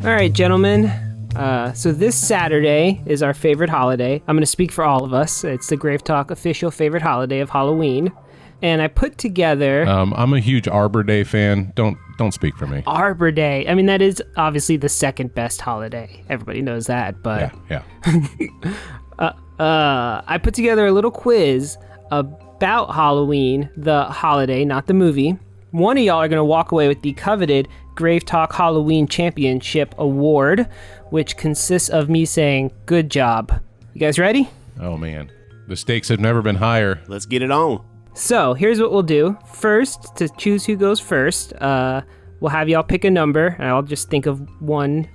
All right, gentlemen. So this Saturday is our favorite holiday. I'm going to speak for all of us. It's the GraveTalk official favorite holiday of Halloween. And I put together... I'm a huge Arbor Day fan. Don't speak for me. Arbor Day. I mean, that is obviously the second best holiday. Everybody knows that, but... Yeah. I put together a little quiz about Halloween, the holiday, not the movie. One of y'all are going to walk away with the coveted GraveTalk Halloween Championship Award, which consists of me saying, good job. You guys ready? Oh, man. The stakes have never been higher. Let's get it on. So, here's what we'll do. First, to choose who goes first, we'll have y'all pick a number, and I'll just think of 1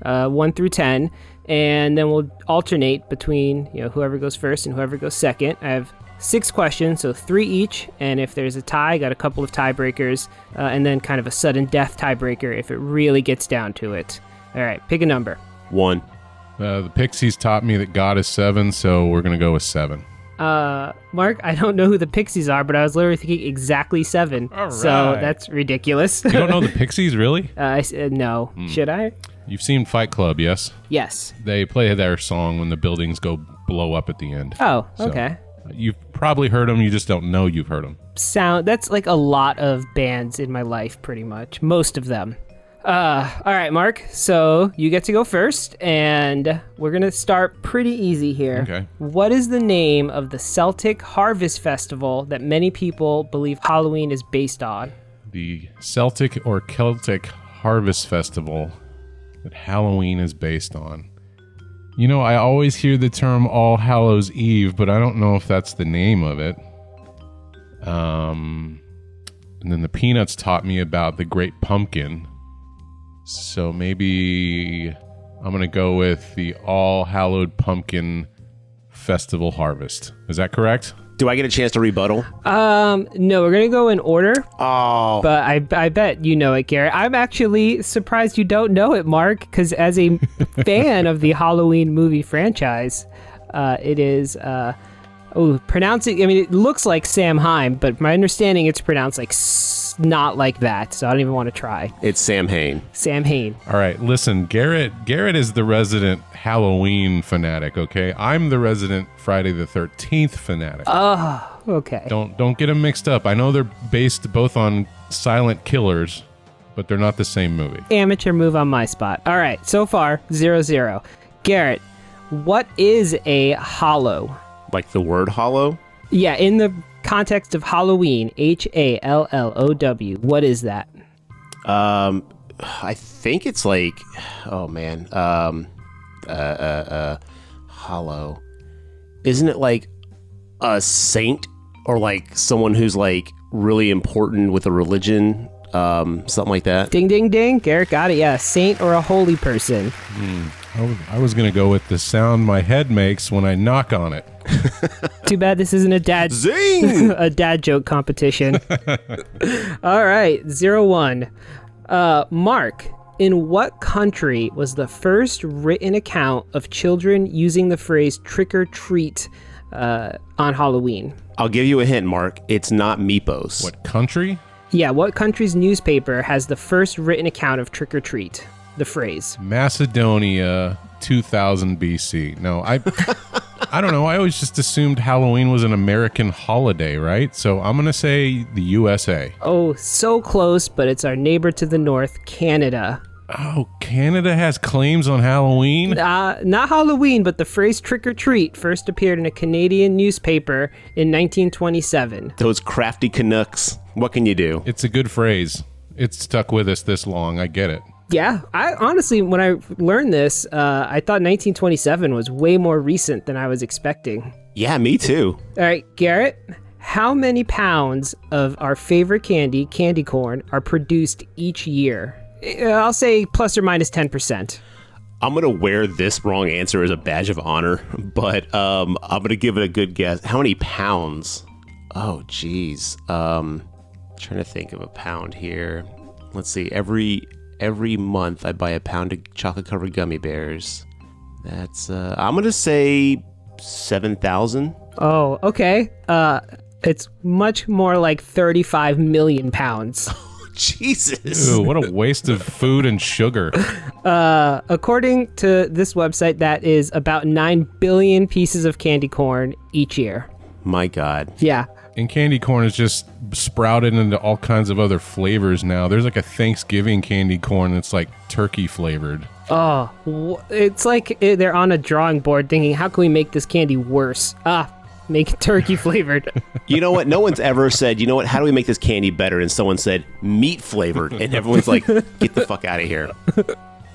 through 10, and then we'll alternate between whoever goes first and whoever goes second. I have 6 questions, so 3 each, and if there's a tie, I got a couple of tiebreakers, and then kind of a sudden death tiebreaker if it really gets down to it. All right, pick a number. 1. The Pixies taught me that God is 7, so we're going to go with 7. Mark, I don't know who the Pixies are, but I was literally thinking exactly 7. All right. So that's ridiculous. You don't know the Pixies, really? I said no. Should I? You've seen Fight Club, yes? Yes. They play their song when the buildings go blow up at the end. Oh, So, okay. You've probably heard them, you just don't know you've heard them. That's like a lot of bands in my life, pretty much. Most of them. All right, Mark. So you get to go first, and we're going to start pretty easy here. Okay. What is the name of the Celtic Harvest Festival that many people believe Halloween is based on? The Celtic or Celtic Harvest Festival that Halloween is based on. I always hear the term All Hallows Eve, but I don't know if that's the name of it. And then the Peanuts taught me about the Great Pumpkin. So maybe I'm going to go with the All Hallowed Pumpkin Festival Harvest. Is that correct? Do I get a chance to rebuttal? No, we're going to go in order. Oh. But I bet you know it, Garrett. I'm actually surprised you don't know it, Mark, because as a fan of the Halloween movie franchise, it is... pronouncing... I mean, it looks like Samhain, but my understanding it's pronounced like not like that, so I don't even want to try. It's Sam Hain. Samhain. All right, listen, Garrett is the resident Halloween fanatic, okay? I'm the resident Friday the 13th fanatic. Oh, okay. Don't get them mixed up. I know they're based both on silent killers, but they're not the same movie. Amateur move on my spot. All right, so far, 0-0. Garrett, what is a hollow? Like the word hollow? Yeah, in the context of Halloween, Hallow. What is that? I think it's like, oh man, hollow. Isn't it like a saint or like someone who's like really important with a religion? Something like that. Ding, ding, ding. Garrett got it. Yeah, a saint or a holy person. I was going to go with the sound my head makes when I knock on it. Too bad this isn't a dad Zing! a dad joke competition. All right, 0-1. Mark, in what country was the first written account of children using the phrase trick or treat on Halloween? I'll give you a hint, Mark. It's not Meepos. What country? Yeah, what country's newspaper has the first written account of trick or treat? The phrase. Macedonia, 2000 BC. No, I don't know. I always just assumed Halloween was an American holiday, right? So I'm going to say the USA. Oh, so close, but it's our neighbor to the north, Canada. Oh, Canada has claims on Halloween? Not Halloween, but the phrase trick or treat first appeared in a Canadian newspaper in 1927. Those crafty Canucks. What can you do? It's a good phrase. It's stuck with us this long. I get it. Yeah, I honestly, when I learned this, I thought 1927 was way more recent than I was expecting. Yeah, me too. All right, Garrett, how many pounds of our favorite candy corn, are produced each year? I'll say plus or minus 10%. I'm going to wear this wrong answer as a badge of honor, but I'm going to give it a good guess. How many pounds? Oh, geez. Trying to think of a pound here. Let's see. Every month I buy a pound of chocolate-covered gummy bears. That's, I'm going to say 7,000. Oh, okay. It's much more like 35 million pounds. Jesus. Ew, what a waste of food and sugar. According to this website, that is about 9 billion pieces of candy corn each year. My God. Yeah. And candy corn is just sprouted into all kinds of other flavors now. There's like a Thanksgiving candy corn that's like turkey flavored. Oh, it's like they're on a drawing board thinking, how can we make this candy worse? Make it turkey flavored. You know what? No one's ever said, you know what, how do we make this candy better? And someone said, meat flavored. And everyone's like, get the fuck out of here.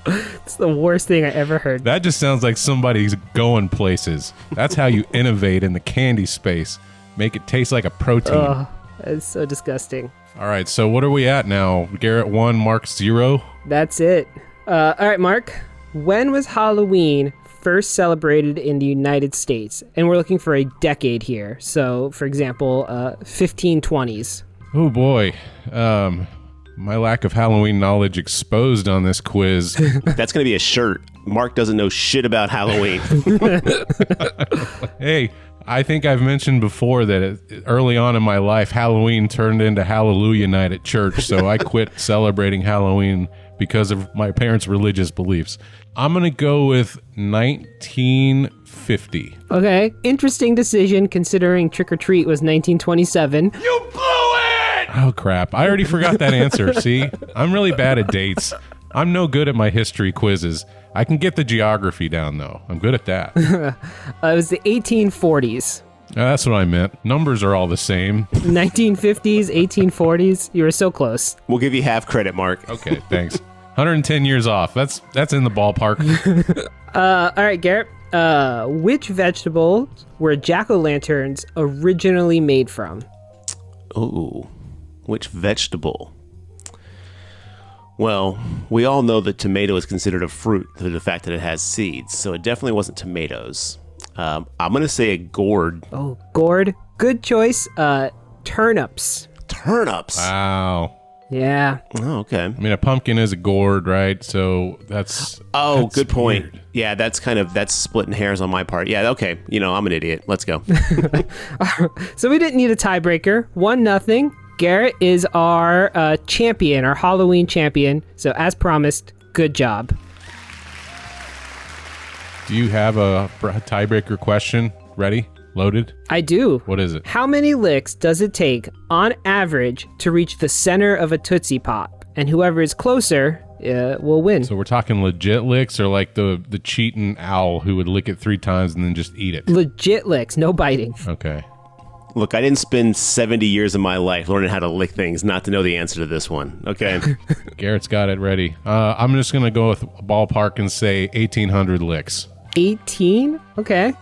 It's the worst thing I ever heard. That just sounds like somebody's going places. That's how you innovate in the candy space. Make it taste like a protein. Oh, it's so disgusting. All right, so what are we at now? Garrett 1, Mark 0? That's it. All right, Mark. When was Halloween first celebrated in the United States? And we're looking for a decade here. So, for example, 1520s. Oh, boy. My lack of Halloween knowledge exposed on this quiz. That's going to be a shirt. Mark doesn't know shit about Halloween. Hey, I think I've mentioned before that early on in my life, Halloween turned into Hallelujah night at church, so I quit celebrating Halloween because of my parents' religious beliefs. I'm going to go with 1950. Okay, interesting decision considering Trick or Treat was 1927. You blew it! Oh, crap. I already forgot that answer, see? I'm really bad at dates. I'm no good at my history quizzes. I can get the geography down, though. I'm good at that. It was the 1840s. That's what I meant. Numbers are all the same. 1950s, 1840s. You were so close. We'll give you half credit, Mark. Okay, thanks. 110 years off. That's in the ballpark. All right, Garrett. Which vegetables were jack-o'-lanterns originally made from? Ooh, which vegetable? Well, we all know that tomato is considered a fruit due to the fact that it has seeds, so it definitely wasn't tomatoes. I'm going to say a gourd. Oh, gourd. Good choice. Turnips. Turnips? Wow. Yeah. Oh, okay. I mean, a pumpkin is a gourd, right? So that's... Oh, that's good point. weird. Yeah, that's splitting hairs on my part. Yeah, okay. You know, I'm an idiot. Let's go. So we didn't need a tiebreaker. 1-0. Garrett is our champion, our Halloween champion. So as promised, good job. Do you have a tiebreaker question ready? Loaded? I do. What is it? How many licks does it take, on average, to reach the center of a Tootsie Pop? And whoever is closer will win. So we're talking legit licks or like the cheating owl who would lick it 3 times and then just eat it? Legit licks, no biting. Okay. Look, I didn't spend 70 years of my life learning how to lick things not to know the answer to this one. Okay. Garrett's got it ready. I'm just going to go with a ballpark and say 1,800 licks. 18? Okay,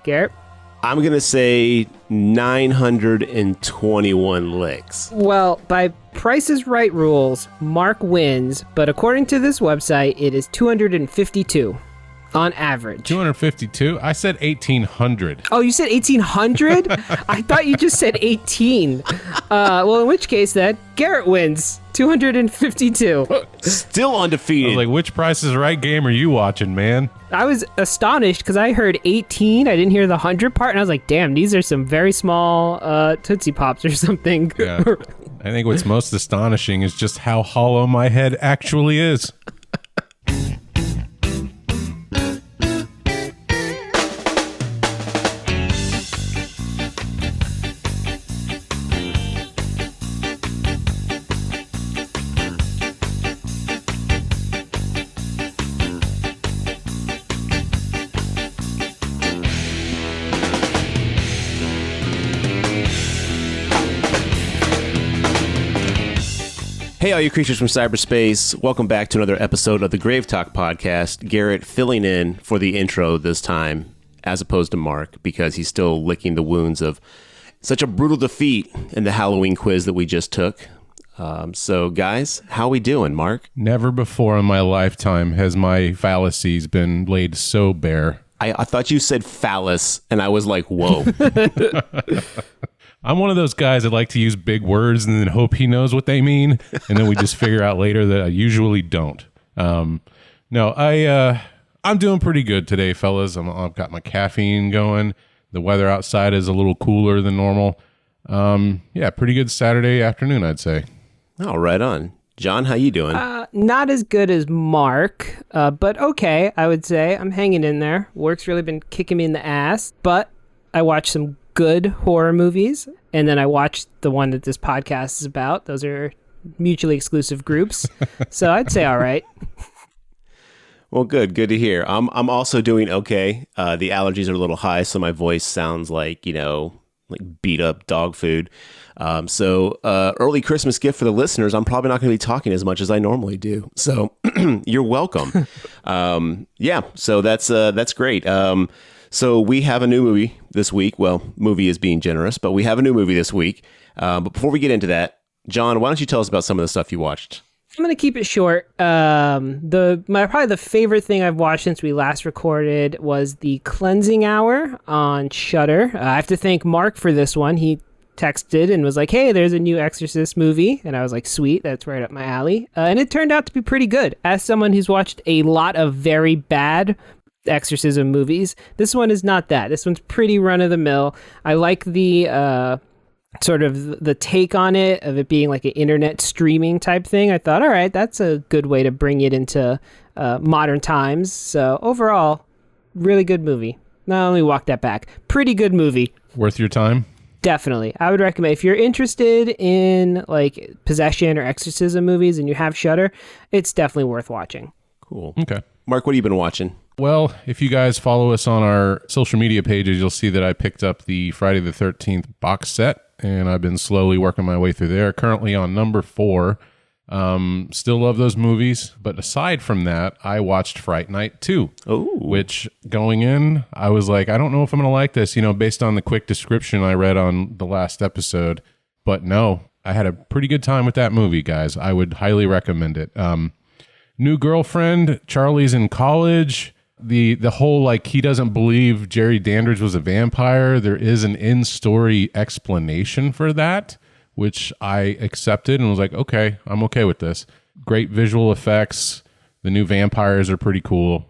Garrett. I'm going to say 921 licks. Well, by Price is Right rules, Mark wins, but according to this website, it is 252 on average. 252? I said 1,800. Oh, you said 1,800? I thought you just said 18. Well, in which case then, Garrett wins. 252. Still I undefeated. was like, which Price is Right game are you watching, man? I was astonished because I heard 18. I didn't hear the 100 part, and I was like, damn, these are some very small Tootsie Pops or something. Yeah. I think what's most astonishing is just how hollow my head actually is. Hey, all you creatures from cyberspace. Welcome back to another episode of the GraveTalk podcast. Garrett filling in for the intro this time, as opposed to Mark, because he's still licking the wounds of such a brutal defeat in the Halloween quiz that we just took. So, guys, how we doing, Mark? Never before in my lifetime has my fallacies been laid so bare. I thought you said phallus, and I was like, whoa. I'm one of those guys that like to use big words and then hope he knows what they mean, and then we just figure out later that I usually don't. I'm doing pretty good today, fellas. I've got my caffeine going. The weather outside is a little cooler than normal. Pretty good Saturday afternoon, I'd say. Oh, right on. John, how you doing? Not as good as Mark, but okay, I would say. I'm hanging in there. Work's really been kicking me in the ass, but I watched some good horror movies, and then I watched the one that this podcast is about. Those are mutually exclusive groups, so I'd say all right. Well, good to hear. I'm also doing okay. The allergies are a little high, so my voice sounds like, like beat up dog food. So early Christmas gift for the listeners. I'm probably not going to be talking as much as I normally do. So you're welcome. So that's great. So we have a new movie this week. Well, movie is being generous, but we have a new movie this week. But before we get into that, John, why don't you tell us about some of the stuff you watched? I'm going to keep it short. Probably the favorite thing I've watched since we last recorded was The Cleansing Hour on Shudder. I have to thank Mark for this one. He texted and was like, hey, there's a new Exorcist movie. And I was like, sweet, that's right up my alley. And it turned out to be pretty good. As someone who's watched a lot of very bad exorcism movies, this one is not that. This one's pretty run-of-the-mill. I like the sort of the take on it, of it being like an internet streaming type thing. I thought, all right, that's a good way to bring it into modern times. So overall, really good movie. Not only walk that back, pretty good movie. Worth your time? Definitely. I would recommend, if you're interested in like possession or exorcism movies and you have Shudder, it's definitely worth watching. Cool. Okay. Mark, what have you been watching? Well, if you guys follow us on our social media pages, you'll see that I picked up the Friday the 13th box set, and I've been slowly working my way through there. Currently on number 4. Still love those movies. But aside from that, I watched Fright Night 2. Oh. Which, going in, I was like, I don't know if I'm going to like this, based on the quick description I read on the last episode. But no, I had a pretty good time with that movie, guys. I would highly recommend it. New girlfriend, Charlie's in college. The whole, like, he doesn't believe Jerry Dandridge was a vampire. There is an in-story explanation for that, which I accepted and was like, okay, I'm okay with this. Great visual effects. The new vampires are pretty cool.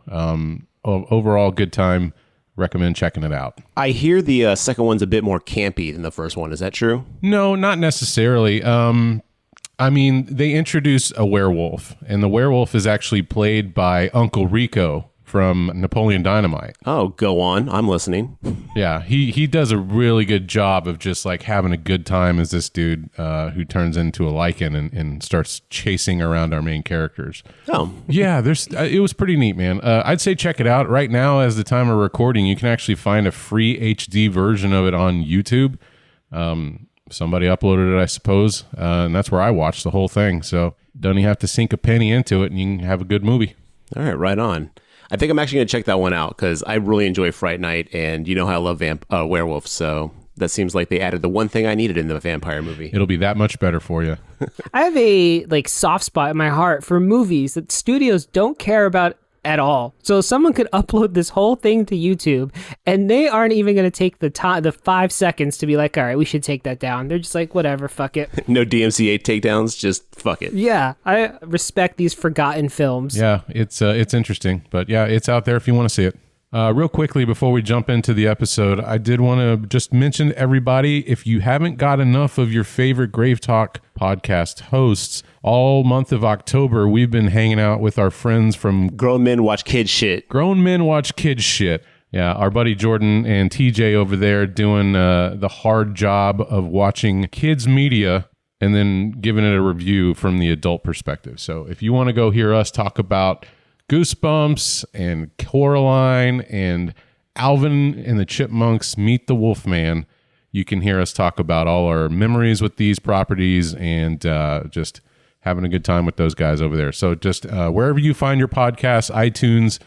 Overall, good time. Recommend checking it out. I hear the second one's a bit more campy than the first one. Is that true? No, not necessarily. They introduce a werewolf, and the werewolf is actually played by Uncle Rico from Napoleon Dynamite. Oh, go on. I'm listening. Yeah, he does a really good job of just like having a good time as this dude who turns into a lichen and starts chasing around our main characters. Oh. Yeah, it was pretty neat, man. I'd say check it out. Right now, as the time of recording, you can actually find a free HD version of it on YouTube. Somebody uploaded it, I suppose, and that's where I watched the whole thing. So don't even have to sink a penny into it, and you can have a good movie. All right on. I think I'm actually going to check that one out because I really enjoy Fright Night, and you know how I love werewolves, so that seems like they added the one thing I needed in the vampire movie. It'll be that much better for you. I have a soft spot in my heart for movies that studios don't care about at all. So someone could upload this whole thing to YouTube and they aren't even going to take the 5 seconds to be like, all right, we should take that down. They're just like, whatever, fuck it. No DMCA takedowns, just fuck it. Yeah, I respect these forgotten films. Yeah, it's interesting, but yeah, it's out there if you want to see it. Real quickly, before we jump into the episode, I did want to just mention to everybody, if you haven't got enough of your favorite GraveTalk podcast hosts, all month of October, we've been hanging out with our friends from Grown Men Watch Kids Shit. Grown Men Watch Kids Shit. Yeah, our buddy Jordan and TJ over there doing the hard job of watching kids media and then giving it a review from the adult perspective. So if you want to go hear us talk about Goosebumps and Coraline and Alvin and the Chipmunks Meet the Wolfman, you can hear us talk about all our memories with these properties and just having a good time with those guys over there. So just wherever you find your podcasts, iTunes,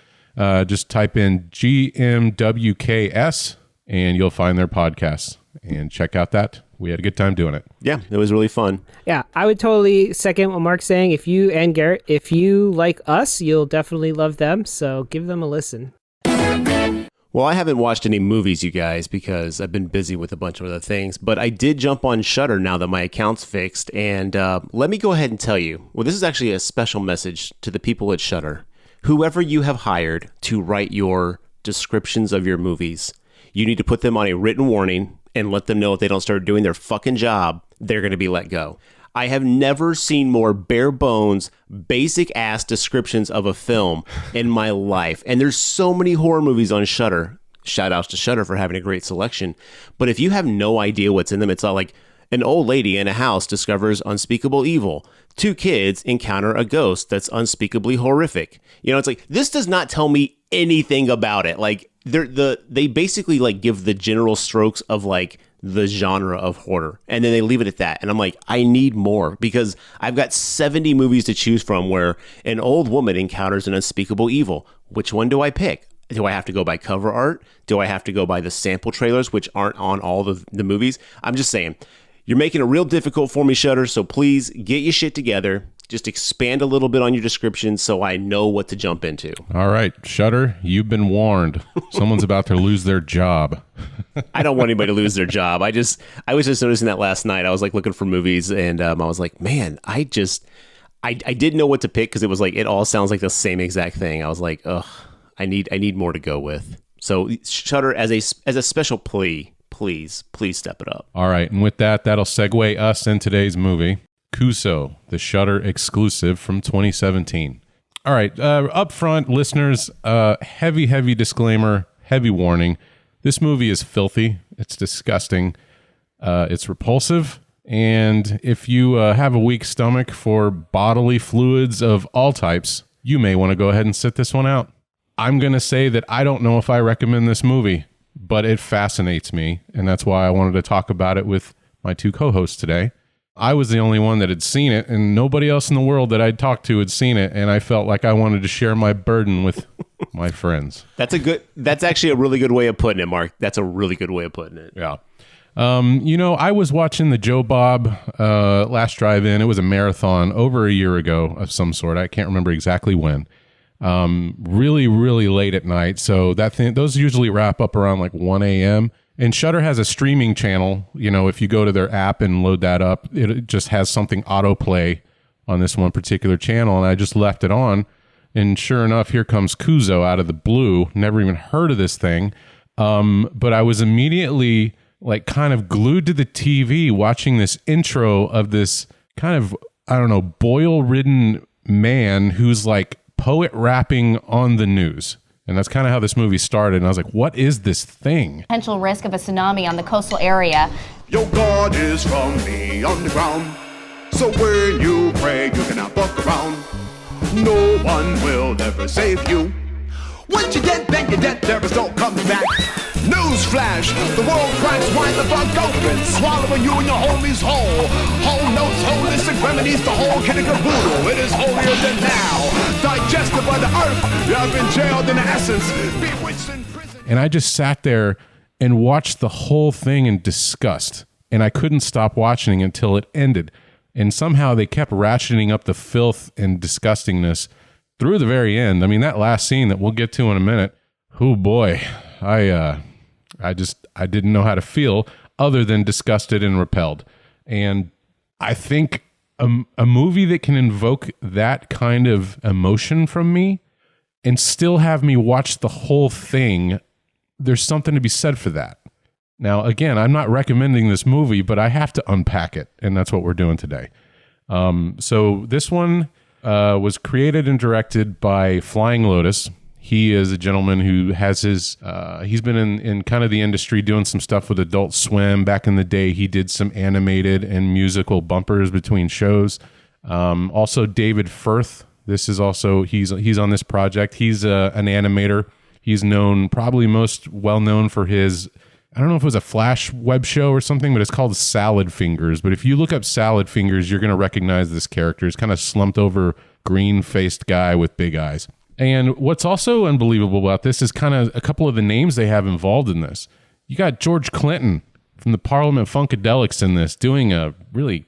just type in GMWKS and you'll find their podcasts and check out that. We had a good time doing it. Yeah, it was really fun. Yeah, I would totally second what Mark's saying. If you and Garrett, if you like us, you'll definitely love them. So give them a listen. Well, I haven't watched any movies, you guys, because I've been busy with a bunch of other things. But I did jump on Shudder now that my account's fixed. And let me go ahead and tell you, well, this is actually a special message to the people at Shudder. Whoever you have hired to write your descriptions of your movies, you need to put them on a written warning and let them know if they don't start doing their fucking job, they're going to be let go. I have never seen more bare bones, basic ass descriptions of a film in my life. And there's so many horror movies on Shudder. Shout outs to Shudder for having a great selection. But if you have no idea what's in them, it's all like an old lady in a house discovers unspeakable evil. 2 kids encounter a ghost that's unspeakably horrific. You know, it's like, this does not tell me anything about it. Like, they basically like give the general strokes of like the genre of horror, and then they leave it at that. And I'm like, I need more, because I've got 70 movies to choose from where an old woman encounters an unspeakable evil. Which one do I pick? Do I have to go by cover art? Do I have to go by the sample trailers, which aren't on all the movies? I'm just saying, you're making it real difficult for me, Shudder, so please get your shit together. Just expand a little bit on your description so I know what to jump into. All right, Shudder, you've been warned. Someone's about to lose their job. I don't want anybody to lose their job. I was just noticing that last night. I was like looking for movies, and I was like, man, I didn't know what to pick, because it was like, it all sounds like the same exact thing. I was like, ugh, I need more to go with. So Shudder, as a special plea, please step it up. All right, and with that, that'll segue us in today's movie, Kuso, the Shudder exclusive from 2017. All right, up front, listeners, heavy disclaimer, heavy warning. This movie is filthy. It's disgusting. It's repulsive. And if you have a weak stomach for bodily fluids of all types, you may want to go ahead and sit this one out. I'm going to say that I don't know if I recommend this movie, but it fascinates me. And that's why I wanted to talk about it with my 2 co-hosts today. I was the only one that had seen it, and nobody else in the world that I'd talked to had seen it, and I felt like I wanted to share my burden with my friends. That's actually a really good way of putting it, Mark. That's a really good way of putting it. Yeah. I was watching the Joe Bob last drive-in. It was a marathon over a year ago of some sort. I can't remember exactly when. Really late at night. So those usually wrap up around like 1 a.m. And Shudder has a streaming channel. You know, if you go to their app and load that up, it just has something autoplay on this one particular channel. And I just left it on. And sure enough, here comes Kuso out of the blue. Never even heard of this thing. But I was immediately like kind of glued to the TV watching this intro of this kind of, I don't know, boil-ridden man who's like poet rapping on the news. And that's kind of how this movie started. And I was like, what is this thing? Potential risk of a tsunami on the coastal area. Your God is from the underground. So when you pray, you cannot fuck around. No one will ever save you. Once you're dead, then you're dead. There is no coming back. Newsflash, the world cracks wide the fuck open, swallowing you and your homies whole. Whole notes, holistic remedies, the whole kit of caboodle. It is holier than thou, digested by the earth. You have been jailed in essence, bewitched in prison. And I just sat there and watched the whole thing in disgust. And I couldn't stop watching until it ended. And somehow they kept ratcheting up the filth and disgustingness through the very end. I mean, that last scene that we'll get to in a minute, oh boy, I didn't know how to feel other than disgusted and repelled. And I think a movie that can invoke that kind of emotion from me and still have me watch the whole thing, there's something to be said for that. Now, again, I'm not recommending this movie, but I have to unpack it, and that's what we're doing today. So this one was created and directed by Flying Lotus. He is a gentleman who has he's been in kind of the industry doing some stuff with Adult Swim. Back in the day, he did some animated and musical bumpers between shows. Also, David Firth. This is also, he's on this project. He's an animator. He's probably most well-known for his, I don't know if it was a Flash web show or something, but it's called Salad Fingers. But if you look up Salad Fingers, you're going to recognize this character. He's kind of slumped over, green-faced guy with big eyes. And what's also unbelievable about this is kind of a couple of the names they have involved in this. You got George Clinton from the Parliament Funkadelics in this doing a really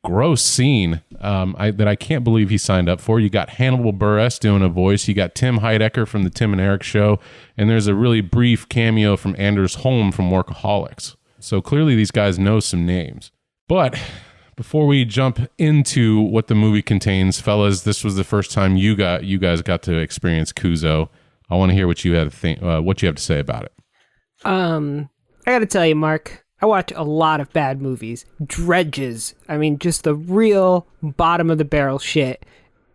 gross scene that I can't believe he signed up for. You got Hannibal Buress doing a voice. You got Tim Heidecker from the Tim and Eric Show. And there's a really brief cameo from Anders Holm from Workaholics. So clearly these guys know some names. But before we jump into what the movie contains, fellas, this was the first time you guys got to experience Kuso. I want to hear what you have to say about it. I got to tell you, Mark, I watch a lot of bad movies, dredges. I mean, just the real bottom of the barrel shit.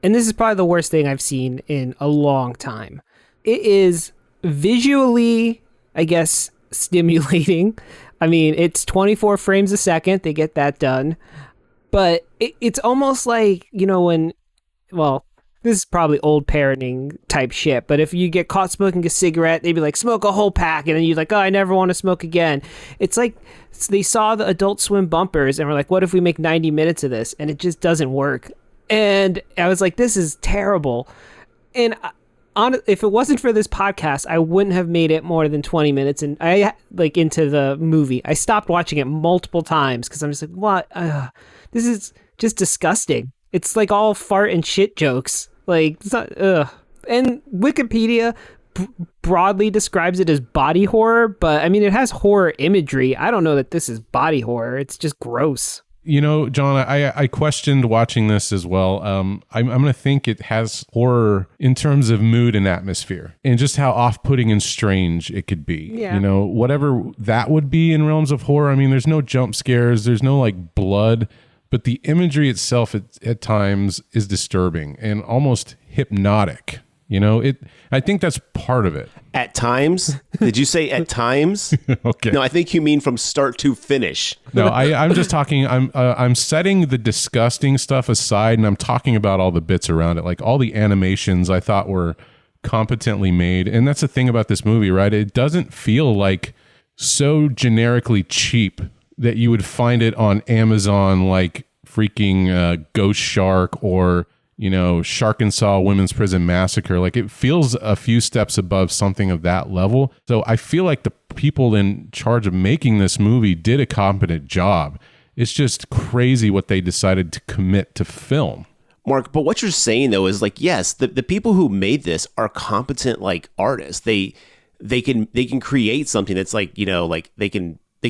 And this is probably the worst thing I've seen in a long time. It is visually, I guess, stimulating. I mean, it's 24 frames a second. They get that done. But it's almost like, this is probably old parenting type shit, but if you get caught smoking a cigarette, they'd be like, smoke a whole pack, and then you're like, oh, I never want to smoke again. It's like they saw the Adult Swim bumpers and were like, what if we make 90 minutes of this? And it just doesn't work. And I was like, this is terrible. And if it wasn't for this podcast, I wouldn't have made it more than 20 minutes. And into the movie, I stopped watching it multiple times because I'm just like, what? This is just disgusting. It's like all fart and shit jokes. Like, it's not, And Wikipedia broadly describes it as body horror, but I mean, it has horror imagery. I don't know that this is body horror. It's just gross. John, I questioned watching this as well. I'm going to think it has horror in terms of mood and atmosphere and just how off-putting and strange it could be. Yeah. Whatever that would be in realms of horror. I mean, there's no jump scares. There's no like blood. But the imagery itself at times is disturbing and almost hypnotic. I think that's part of it. At times? Did you say at times? Okay. No, I think you mean from start to finish. No, I'm just talking. I'm setting the disgusting stuff aside, and I'm talking about all the bits around it, like all the animations I thought were competently made. And that's the thing about this movie, right? It doesn't feel like so generically cheap that you would find it on Amazon like freaking Ghost Shark or, Shark and Saw Women's Prison Massacre. Like it feels a few steps above something of that level. So I feel like the people in charge of making this movie did a competent job. It's just crazy what they decided to commit to film. Mark, but what you're saying though is like, yes, the people who made this are competent like artists. They can create something that's like, like they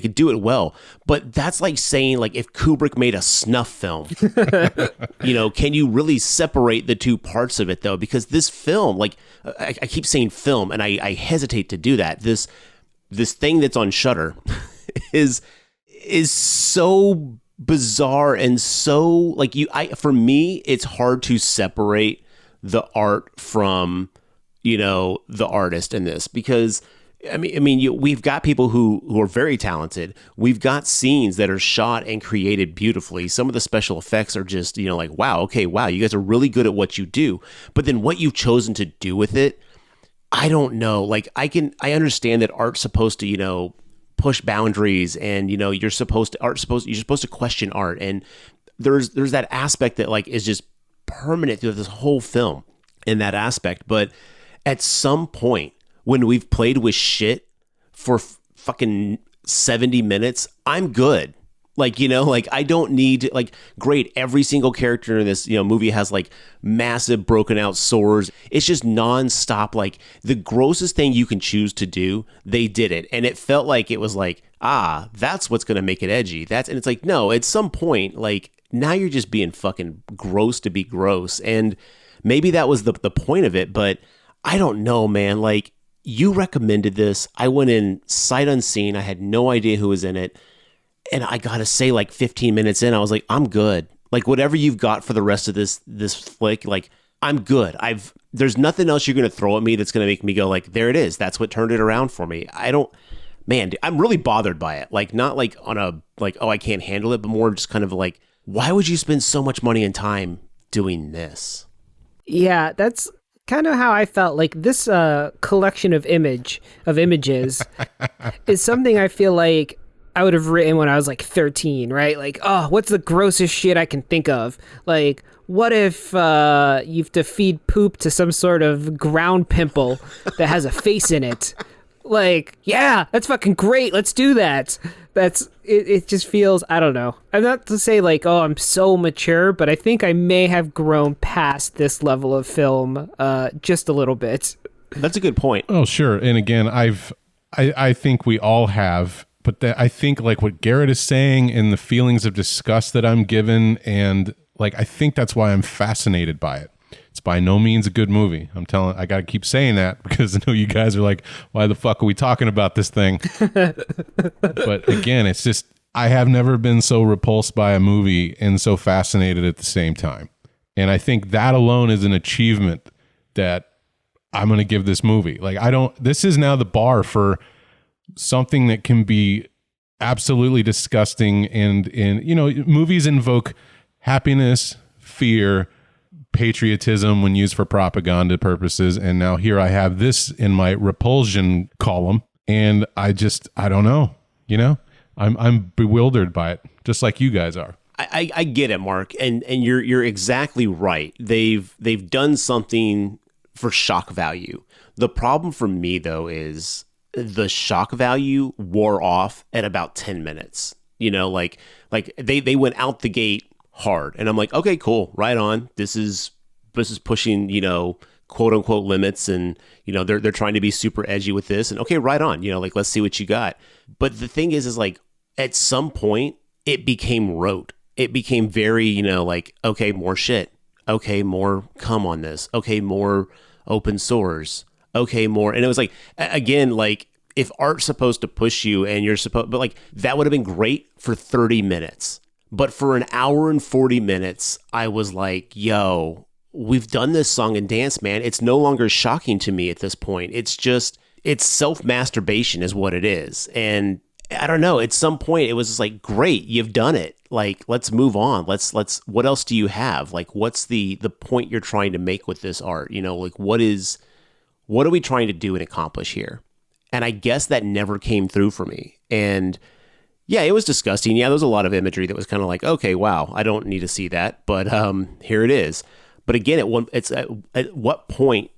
can do it well, but that's like saying like if Kubrick made a snuff film, can you really separate the two parts of it though? Because this film, like I keep saying film, and I hesitate to do that. This thing that's on Shudder is so bizarre and so like for me, it's hard to separate the art from the artist in this because. We've got people who are very talented. We've got scenes that are shot and created beautifully. Some of the special effects are just, like, wow, you guys are really good at what you do. But then what you've chosen to do with it, I don't know. Like, I understand that art's supposed to, push boundaries, and you're supposed to question art, and there's that aspect that like is just permanent through this whole film in that aspect. But at some point, when we've played with shit for fucking 70 minutes, I'm good. Like, I don't need to, like, great, every single character in this, movie has like massive broken out sores. It's just nonstop. Like the grossest thing you can choose to do, they did it. And it felt like it was like, that's what's going to make it edgy. And it's like, no, at some point, like now you're just being fucking gross to be gross. And maybe that was the point of it, but I don't know, man. Like, you recommended this. I went in sight unseen. I had no idea who was in it. And I got to say, like 15 minutes in, I was like, I'm good. Like whatever you've got for the rest of this flick, like I'm good. There's nothing else you're going to throw at me that's going to make me go like, there it is. That's what turned it around for me. I'm really bothered by it. Like not like on a, like, oh, I can't handle it, but more just kind of like, why would you spend so much money and time doing this? Yeah, that's kind of how I felt. Like this collection of images is something I feel like I would have written when I was like 13, right? Like, oh, what's the grossest shit I can think of? Like, what if you have to feed poop to some sort of ground pimple that has a face in it? Like, yeah, that's fucking great. Let's do that. It just feels, I don't know. I'm not to say like, oh, I'm so mature, but I think I may have grown past this level of film just a little bit. That's a good point. Oh, sure. And again, I think we all have, but I think like what Garrett is saying and the feelings of disgust that I'm given, and like, I think that's why I'm fascinated by it. It's by no means a good movie. I got to keep saying that because I know you guys are like, why the fuck are we talking about this thing? But again, it's just, I have never been so repulsed by a movie and so fascinated at the same time. And I think that alone is an achievement that I'm going to give this movie. Like, this is now the bar for something that can be absolutely disgusting. And movies invoke happiness, fear, patriotism when used for propaganda purposes. And now here I have this in my repulsion column. And I don't know, I'm bewildered by it, just like you guys are. I get it, Mark, and you're exactly right. They've done something for shock value. The problem for me though is the shock value wore off at about 10 minutes. Like they went out the gate hard, and I'm like, okay, cool, right on. This is pushing quote unquote limits, and they're trying to be super edgy with this, and okay, right on. Like, let's see what you got. But the thing is like at some point it became rote. It became very, like, okay, more shit. Okay, more cum on this. Okay, more open sores. Okay, more. And it was like, again, like, if art's supposed to push you and but like, that would have been great for 30 minutes. But for an hour and 40 minutes, I was like, yo, we've done this song and dance, man. It's no longer shocking to me at this point. It's self-masturbation is what it is. And I don't know, at some point it was just like, great, you've done it. Like, let's move on. Let's what else do you have? Like, what's the point you're trying to make with this art? Like, what are we trying to do and accomplish here? And I guess that never came through for me. And yeah, it was disgusting. Yeah, there was a lot of imagery that was kind of like, okay, wow, I don't need to see that, but here it is. But again, at what point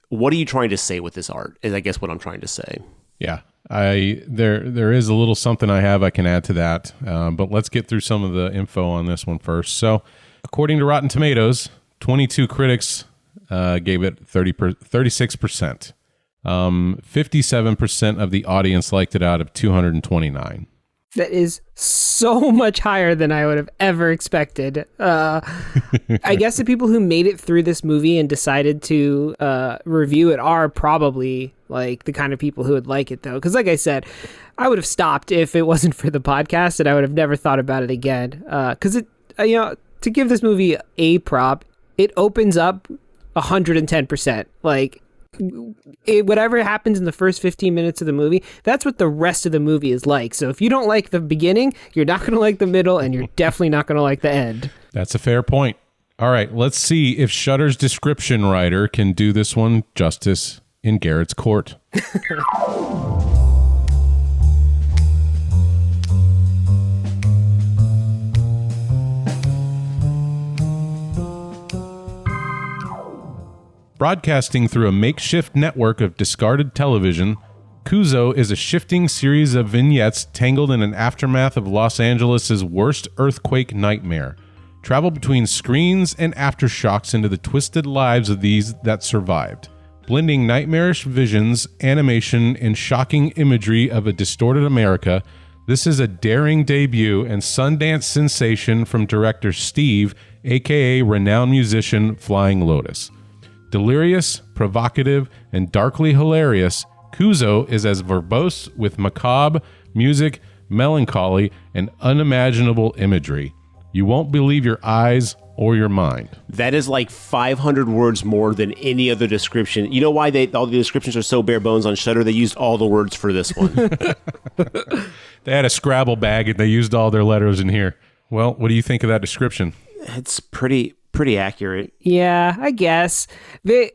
what are you trying to say with this art? Is I guess what I'm trying to say. Yeah. There is a little something I can add to that, but let's get through some of the info on this one first. So, according to Rotten Tomatoes, 22 critics gave it 36%. 57% of the audience liked it out of 229. That is so much higher than I would have ever expected. I guess the people who made it through this movie and decided to review it are probably like the kind of people who would like it, though. Because like I said, I would have stopped if it wasn't for the podcast, and I would have never thought about it again. Because to give this movie a prop, it opens up 110%. Like, whatever happens in the first 15 minutes of the movie, that's what the rest of the movie is like. So if you don't like the beginning, you're not going to like the middle, and you're definitely not going to like the end. That's a fair point. All right, let's see if Shudder's description writer can do this one justice in Garrett's court. Broadcasting through a makeshift network of discarded television, Kuso is a shifting series of vignettes tangled in an aftermath of Los Angeles' worst earthquake nightmare. Travel between screens and aftershocks into the twisted lives of these that survived. Blending nightmarish visions, animation, and shocking imagery of a distorted America, this is a daring debut and Sundance sensation from director Steve, aka renowned musician Flying Lotus. Delirious, provocative, and darkly hilarious, Kuso is as verbose with macabre, music, melancholy, and unimaginable imagery. You won't believe your eyes or your mind. That is like 500 words more than any other description. You know why all the descriptions are so bare bones on Shudder? They used all the words for this one. They had a Scrabble bag and they used all their letters in here. Well, what do you think of that description? It's pretty accurate. Yeah, I guess.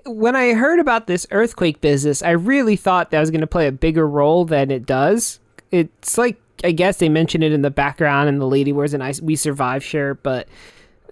When I heard about this earthquake business, I really thought that was going to play a bigger role than it does. It's like, I guess they mention it in the background and the lady wears an We Survive shirt, but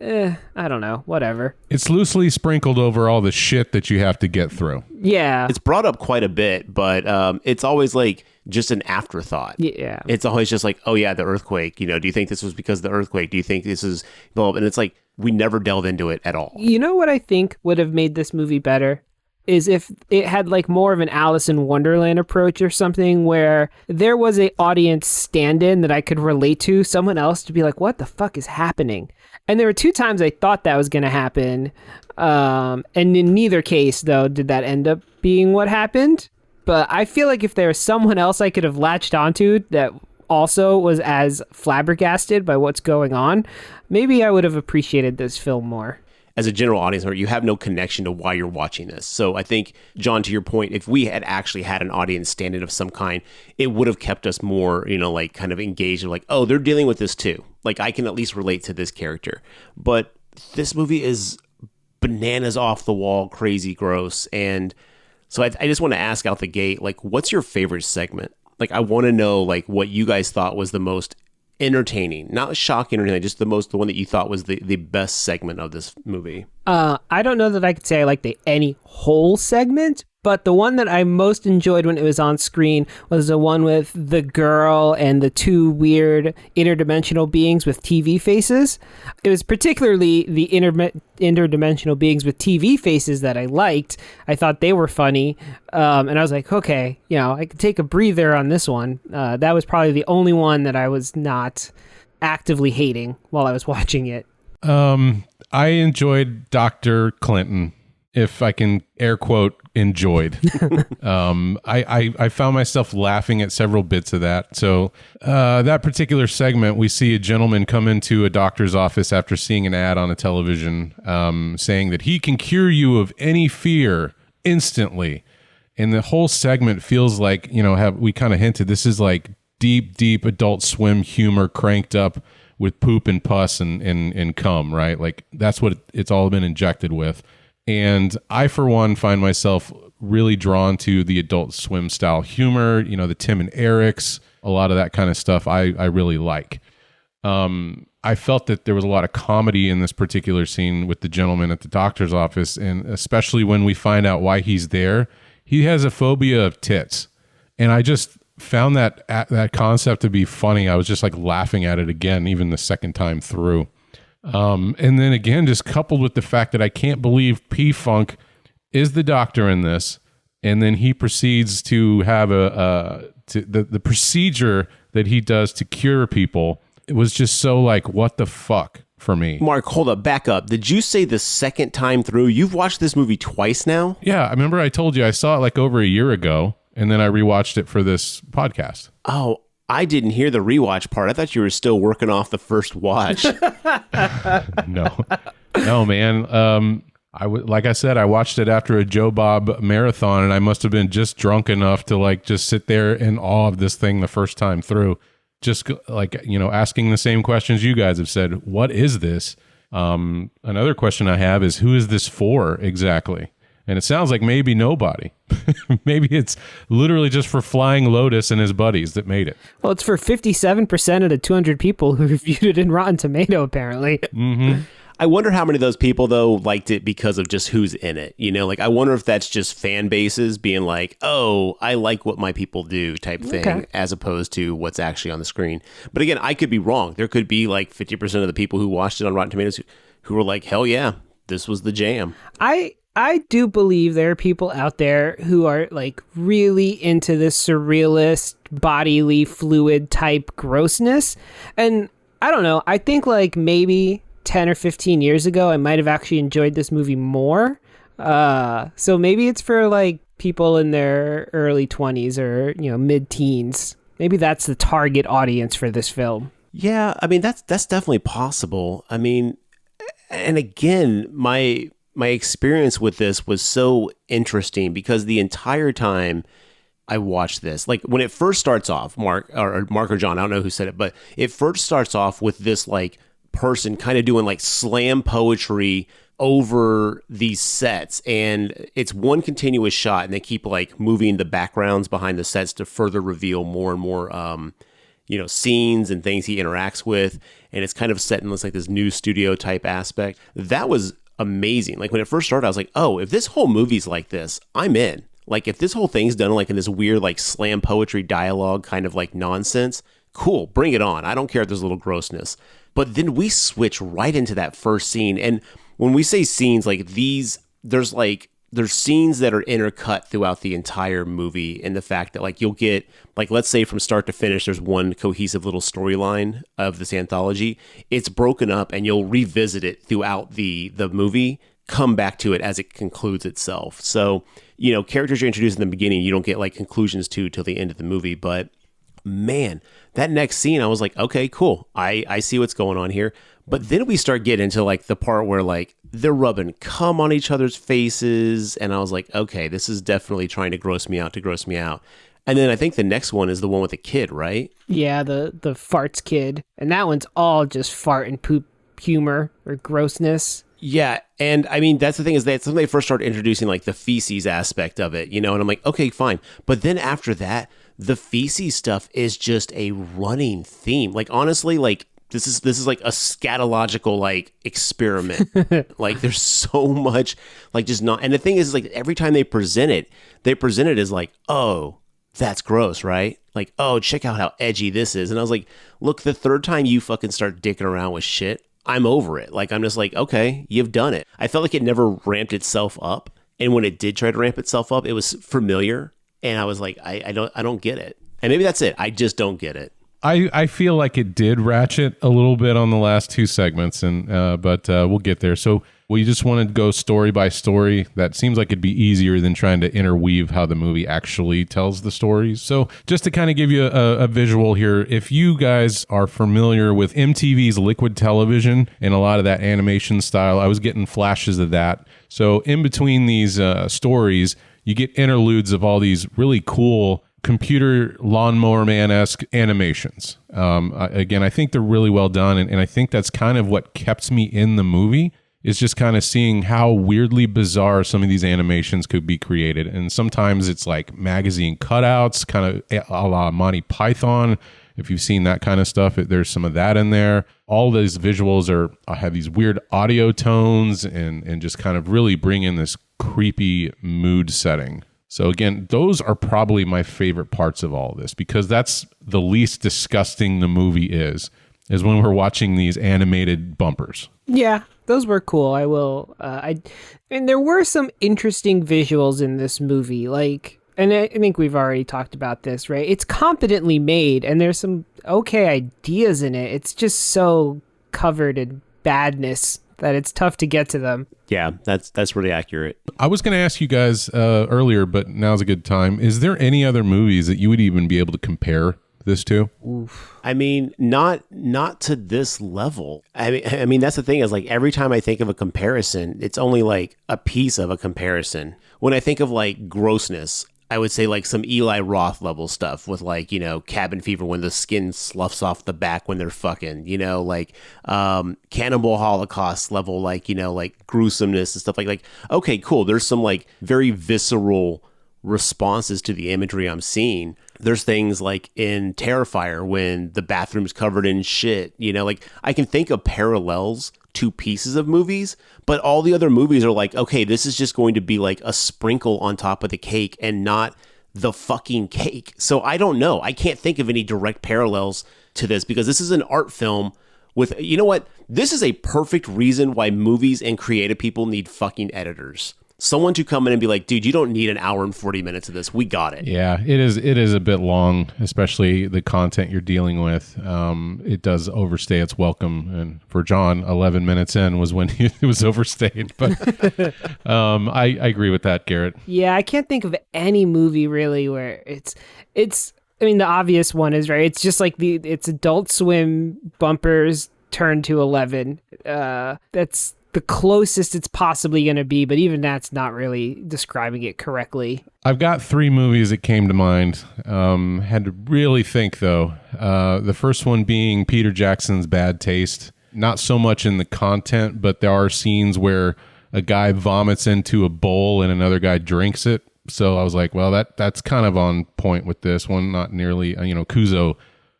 I don't know, whatever. It's loosely sprinkled over all the shit that you have to get through. Yeah. It's brought up quite a bit, but it's always like just an afterthought. Yeah. It's always just like, oh yeah, the earthquake. Do you think this was because of the earthquake? Do you think this is... And it's like, we never delve into it at all. You know what I think would have made this movie better? is if it had like more of an Alice in Wonderland approach or something, where there was a audience stand-in that I could relate to, someone else to be like, what the fuck is happening? And there were 2 times I thought that was going to happen. And in neither case, though, did that end up being what happened. But I feel like if there was someone else I could have latched onto that also was as flabbergasted by what's going on, maybe I would have appreciated this film more. As a general audience member, you have no connection to why you're watching this. So I think, John, to your point, if we had actually had an audience stand-in of some kind, it would have kept us more, like kind of engaged. Like, oh, they're dealing with this too. Like, I can at least relate to this character. But this movie is bananas off the wall, crazy, gross. And so I just want to ask out the gate, like, what's your favorite segment? Like, I want to know, like, what you guys thought was the most entertaining, not shocking or anything, just the one that you thought was the best segment of this movie. I don't know that I could say I liked any whole segment, but the one that I most enjoyed when it was on screen was the one with the girl and the 2 weird interdimensional beings with TV faces. It was particularly the interdimensional beings with TV faces that I liked. I thought they were funny. And I was like, okay, I could take a breather on this one. That was probably the only one that I was not actively hating while I was watching it. I enjoyed Dr. Clinton, if I can air quote enjoyed. I found myself laughing at several bits of that. So that particular segment, we see a gentleman come into a doctor's office after seeing an ad on a television saying that he can cure you of any fear instantly. And the whole segment feels like, we kind of hinted, this is like deep Adult Swim humor cranked up with poop and pus and cum, right? Like that's what it's all been injected with. And I, for one, find myself really drawn to the Adult Swim style humor, the Tim and Eric's, a lot of that kind of stuff I really like. I felt that there was a lot of comedy in this particular scene with the gentleman at the doctor's office, and especially when we find out why he's there. He has a phobia of tits. And I just found that concept to be funny. I was just like laughing at it again, even the second time through. And then again, just coupled with the fact that I can't believe P-Funk is the doctor in this, and then he proceeds to have the procedure that he does to cure people. It was just so like, what the fuck for me. Mark, hold up, back up. Did you say the second time through? You've watched this movie twice now? Yeah, I remember I told you I saw it like over a year ago, and then I rewatched it for this podcast. Oh, I didn't hear the rewatch part. I thought you were still working off the first watch. No, man. Like I said, I watched it after a Joe Bob marathon, and I must have been just drunk enough to like just sit there in awe of this thing the first time through. Just like, asking the same questions you guys have said. What is this? Another question I have is, who is this for exactly? And it sounds like maybe nobody. Maybe it's literally just for Flying Lotus and his buddies that made it. Well, it's for 57% of the 200 people who reviewed it in Rotten Tomato, apparently. Mm-hmm. I wonder how many of those people, though, liked it because of just who's in it. Like, I wonder if that's just fan bases being like, oh, I like what my people do type thing, as opposed to what's actually on the screen. But again, I could be wrong. There could be like 50% of the people who watched it on Rotten Tomatoes who were like, hell yeah, this was the jam. I do believe there are people out there who are like really into this surrealist bodily fluid type grossness. And I don't know, I think like maybe 10 or 15 years ago, I might have actually enjoyed this movie more. So maybe it's for like people in their early 20s or, mid-teens. Maybe that's the target audience for this film. Yeah, I mean, that's definitely possible. I mean, and again, my experience with this was so interesting because the entire time I watched this, like when it first starts off, Mark or John, I don't know who said it, but it first starts off with this like person kind of doing like slam poetry over these sets, and it's one continuous shot, and they keep like moving the backgrounds behind the sets to further reveal more and more scenes and things he interacts with, and it's kind of set in this like this new studio type aspect. That was amazing. Like when it first started, I was like, oh, if this whole movie's like this, I'm in. Like if this whole thing's done like in this weird like slam poetry dialogue kind of like nonsense, cool, bring it on. I don't care if there's a little grossness. But then we switch right into that first scene, and when we say scenes like these, there's like there's scenes that are intercut throughout the entire movie, and the fact that like you'll get like, let's say from start to finish there's one cohesive little storyline of this anthology. It's broken up and you'll revisit it throughout the movie, come back to it as it concludes itself. So, you know, characters you're introduced in the beginning, you don't get like conclusions to till the end of the movie. But man, that next scene, I was like, okay, cool. I see what's going on here. But then we start getting into like the part where like they're rubbing cum on each other's faces. And I was like, okay, this is definitely trying to gross me out. And then I think the next one is the one with the kid, right? Yeah, the farts kid. And that one's all just fart and poop humor or grossness. Yeah, and I mean, that's the thing is that's when they first started introducing like the feces aspect of it, you know, and I'm like, okay, fine. But then after that, the feces stuff is just a running theme. Like, honestly, like, this is like a scatological like experiment. Like, there's so much like just not. And the thing is like every time they present it as like, oh, that's gross, right? Like, oh, check out how edgy this is. And I was like, look, the third time you fucking start dicking around with shit, I'm over it. Like, I'm just like, okay, you've done it. I felt like it never ramped itself up. And when it did try to ramp itself up, it was familiar. And I was like, I don't get it. And maybe that's it. I just don't get it. I feel like it did ratchet a little bit on the last two segments, and but we'll get there. So we just wanted to go story by story. That seems like it'd be easier than trying to interweave how the movie actually tells the stories. So just to kind of give you a visual here, if you guys are familiar with MTV's Liquid Television and a lot of that animation style, I was getting flashes of that. So in between these stories, you get interludes of all these really cool computer lawnmower man-esque animations. Again, I think they're really well done, and I think that's kind of what kept me in the movie, is just kind of seeing how weirdly bizarre some of these animations could be created. And sometimes it's like magazine cutouts, kind of a la Monty Python. If you've seen that kind of stuff, there's some of that in there. All these visuals have these weird audio tones and just kind of really bring in this creepy mood setting. So again, those are probably my favorite parts of all of this, because that's the least disgusting the movie is when we're watching these animated bumpers. Yeah, those were cool. I will. And there were some interesting visuals in this movie, like, and I think we've already talked about this, right? It's competently made, and there's some okay ideas in it. It's just so covered in badness that it's tough to get to them. Yeah, that's really accurate. I was going to ask you guys earlier, but now's a good time. Is there any other movies that you would even be able to compare this to? Oof. I mean, not to this level. I mean, that's the thing is like every time I think of a comparison, it's only like a piece of a comparison. When I think of like grossness, I would say like some Eli Roth level stuff with like, you know, Cabin Fever when the skin sloughs off the back when they're fucking, you know, like Cannibal Holocaust level, like, you know, like gruesomeness and stuff like, okay, cool. There's some like very visceral responses to the imagery I'm seeing. There's things like in Terrifier when the bathroom's covered in shit, you know, like I can think of parallels to pieces of movies, but all the other movies are like, okay, this is just going to be like a sprinkle on top of the cake and not the fucking cake. So I don't know. I can't think of any direct parallels to this because this is an art film with, you know what? This is a perfect reason why movies and creative people need fucking editors. Someone to come in and be like, dude, you don't need an hour and 40 minutes of this. We got it. Yeah, it is a bit long, especially the content you're dealing with. It does overstay its welcome. And for John, 11 minutes in was when it was overstayed. But I agree with that, Garrett. Yeah, I can't think of any movie really where it's I mean, the obvious one is, right, it's just like it's Adult Swim bumpers turned to 11. That's the closest it's possibly going to be, but even that's not really describing it correctly. I've got 3 movies that came to mind. Had to really think, though. The first one being Peter Jackson's Bad Taste. Not so much in the content, but there are scenes where a guy vomits into a bowl and another guy drinks it. So I was like, well, that's kind of on point with this one. Not nearly, Kuso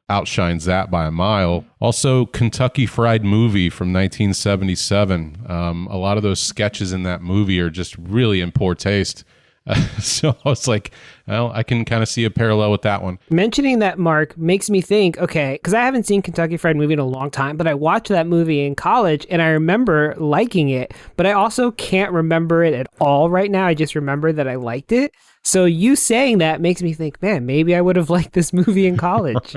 outshines that by a mile. Also, Kentucky Fried Movie from 1977. A lot of those sketches in that movie are just really in poor taste. So I was like, well, I can kind of see a parallel with that one. Mentioning that, Mark, makes me think, okay, because I haven't seen Kentucky Fried Movie in a long time, but I watched that movie in college and I remember liking it, but I also can't remember it at all right now. I just remember that I liked it. So you saying that makes me think, man, maybe I would have liked this movie in college.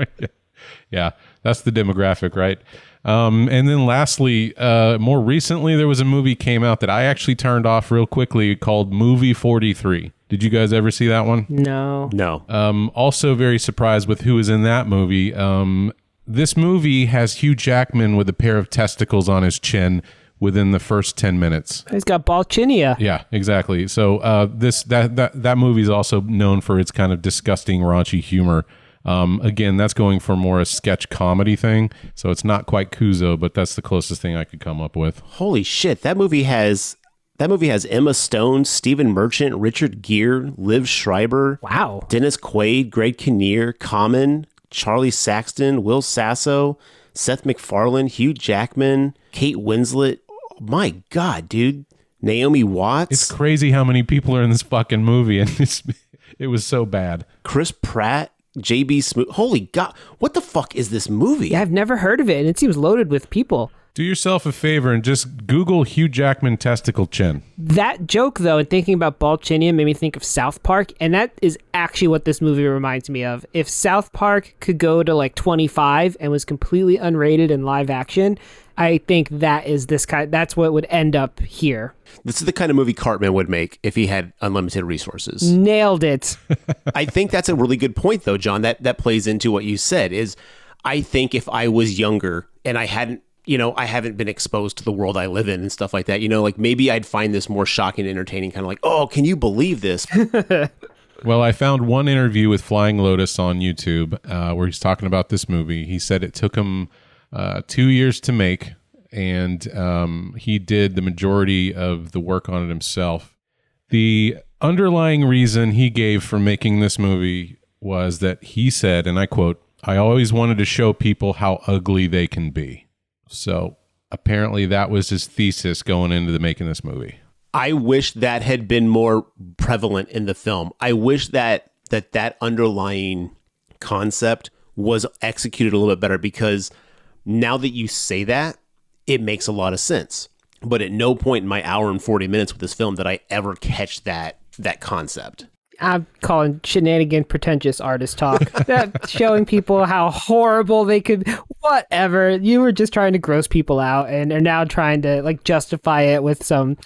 Yeah, that's the demographic, right? And then lastly, more recently, there was a movie came out that I actually turned off real quickly called Movie 43. Did you guys ever see that one? No. Also very surprised with who is in that movie. This movie has Hugh Jackman with a pair of testicles on his chin within the first 10 minutes. He's got balchinia. Yeah, exactly. So that movie is also known for its kind of disgusting, raunchy humor. Again, that's going for more a sketch comedy thing. So it's not quite Kuso, but that's the closest thing I could come up with. Holy shit. That movie has Emma Stone, Stephen Merchant, Richard Gere, Liv Schreiber. Wow. Dennis Quaid, Greg Kinnear, Common, Charlie Saxton, Will Sasso, Seth MacFarlane, Hugh Jackman, Kate Winslet. Oh, my God, dude. Naomi Watts. It's crazy how many people are in this fucking movie, and it was so bad. Chris Pratt. JB Smoot. Holy God. What the fuck is this movie? Yeah, I've never heard of it, and it seems loaded with people. Do yourself a favor and just Google Hugh Jackman testicle chin. That joke, though, and thinking about balchinia made me think of South Park, and that is actually what this movie reminds me of. If South Park could go to like 25 and was completely unrated in live action, I think that is that's what would end up here. This is the kind of movie Cartman would make if he had unlimited resources. Nailed it. I think that's a really good point, though, John. That plays into what you said. Is I think if I was younger and I haven't been exposed to the world I live in and stuff like that, like maybe I'd find this more shocking and entertaining, kind of like, oh, can you believe this? Well, I found one interview with Flying Lotus on YouTube where he's talking about this movie. He said it took him 2 years to make, and he did the majority of the work on it himself. The underlying reason he gave for making this movie was that he said, and I quote, "I always wanted to show people how ugly they can be." So apparently that was his thesis going into making this movie. I wish that had been more prevalent in the film. I wish that underlying concept was executed a little bit better, because now that you say that, it makes a lot of sense. But at no point in my hour and 40 minutes with this film did I ever catch that concept. I'm calling shenanigan pretentious artist talk. That showing people how horrible they could, whatever. You were just trying to gross people out and are now trying to like justify it with some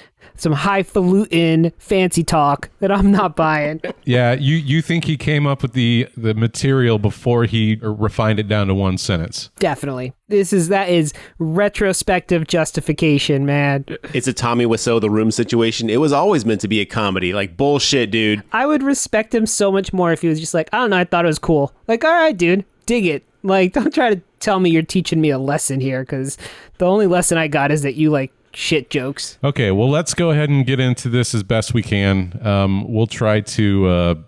highfalutin fancy talk that I'm not buying. Yeah, you think he came up with the material before he refined it down to one sentence? Definitely. That is retrospective justification, man. It's a Tommy Wiseau The Room situation. It was always meant to be a comedy. Like, bullshit, dude. I would respect him so much more if he was just like, I don't know, I thought it was cool. Like, all right, dude, dig it. Like, don't try to tell me you're teaching me a lesson here, because the only lesson I got is that you like shit jokes. Okay, well, let's go ahead and get into this as best we can. We'll try to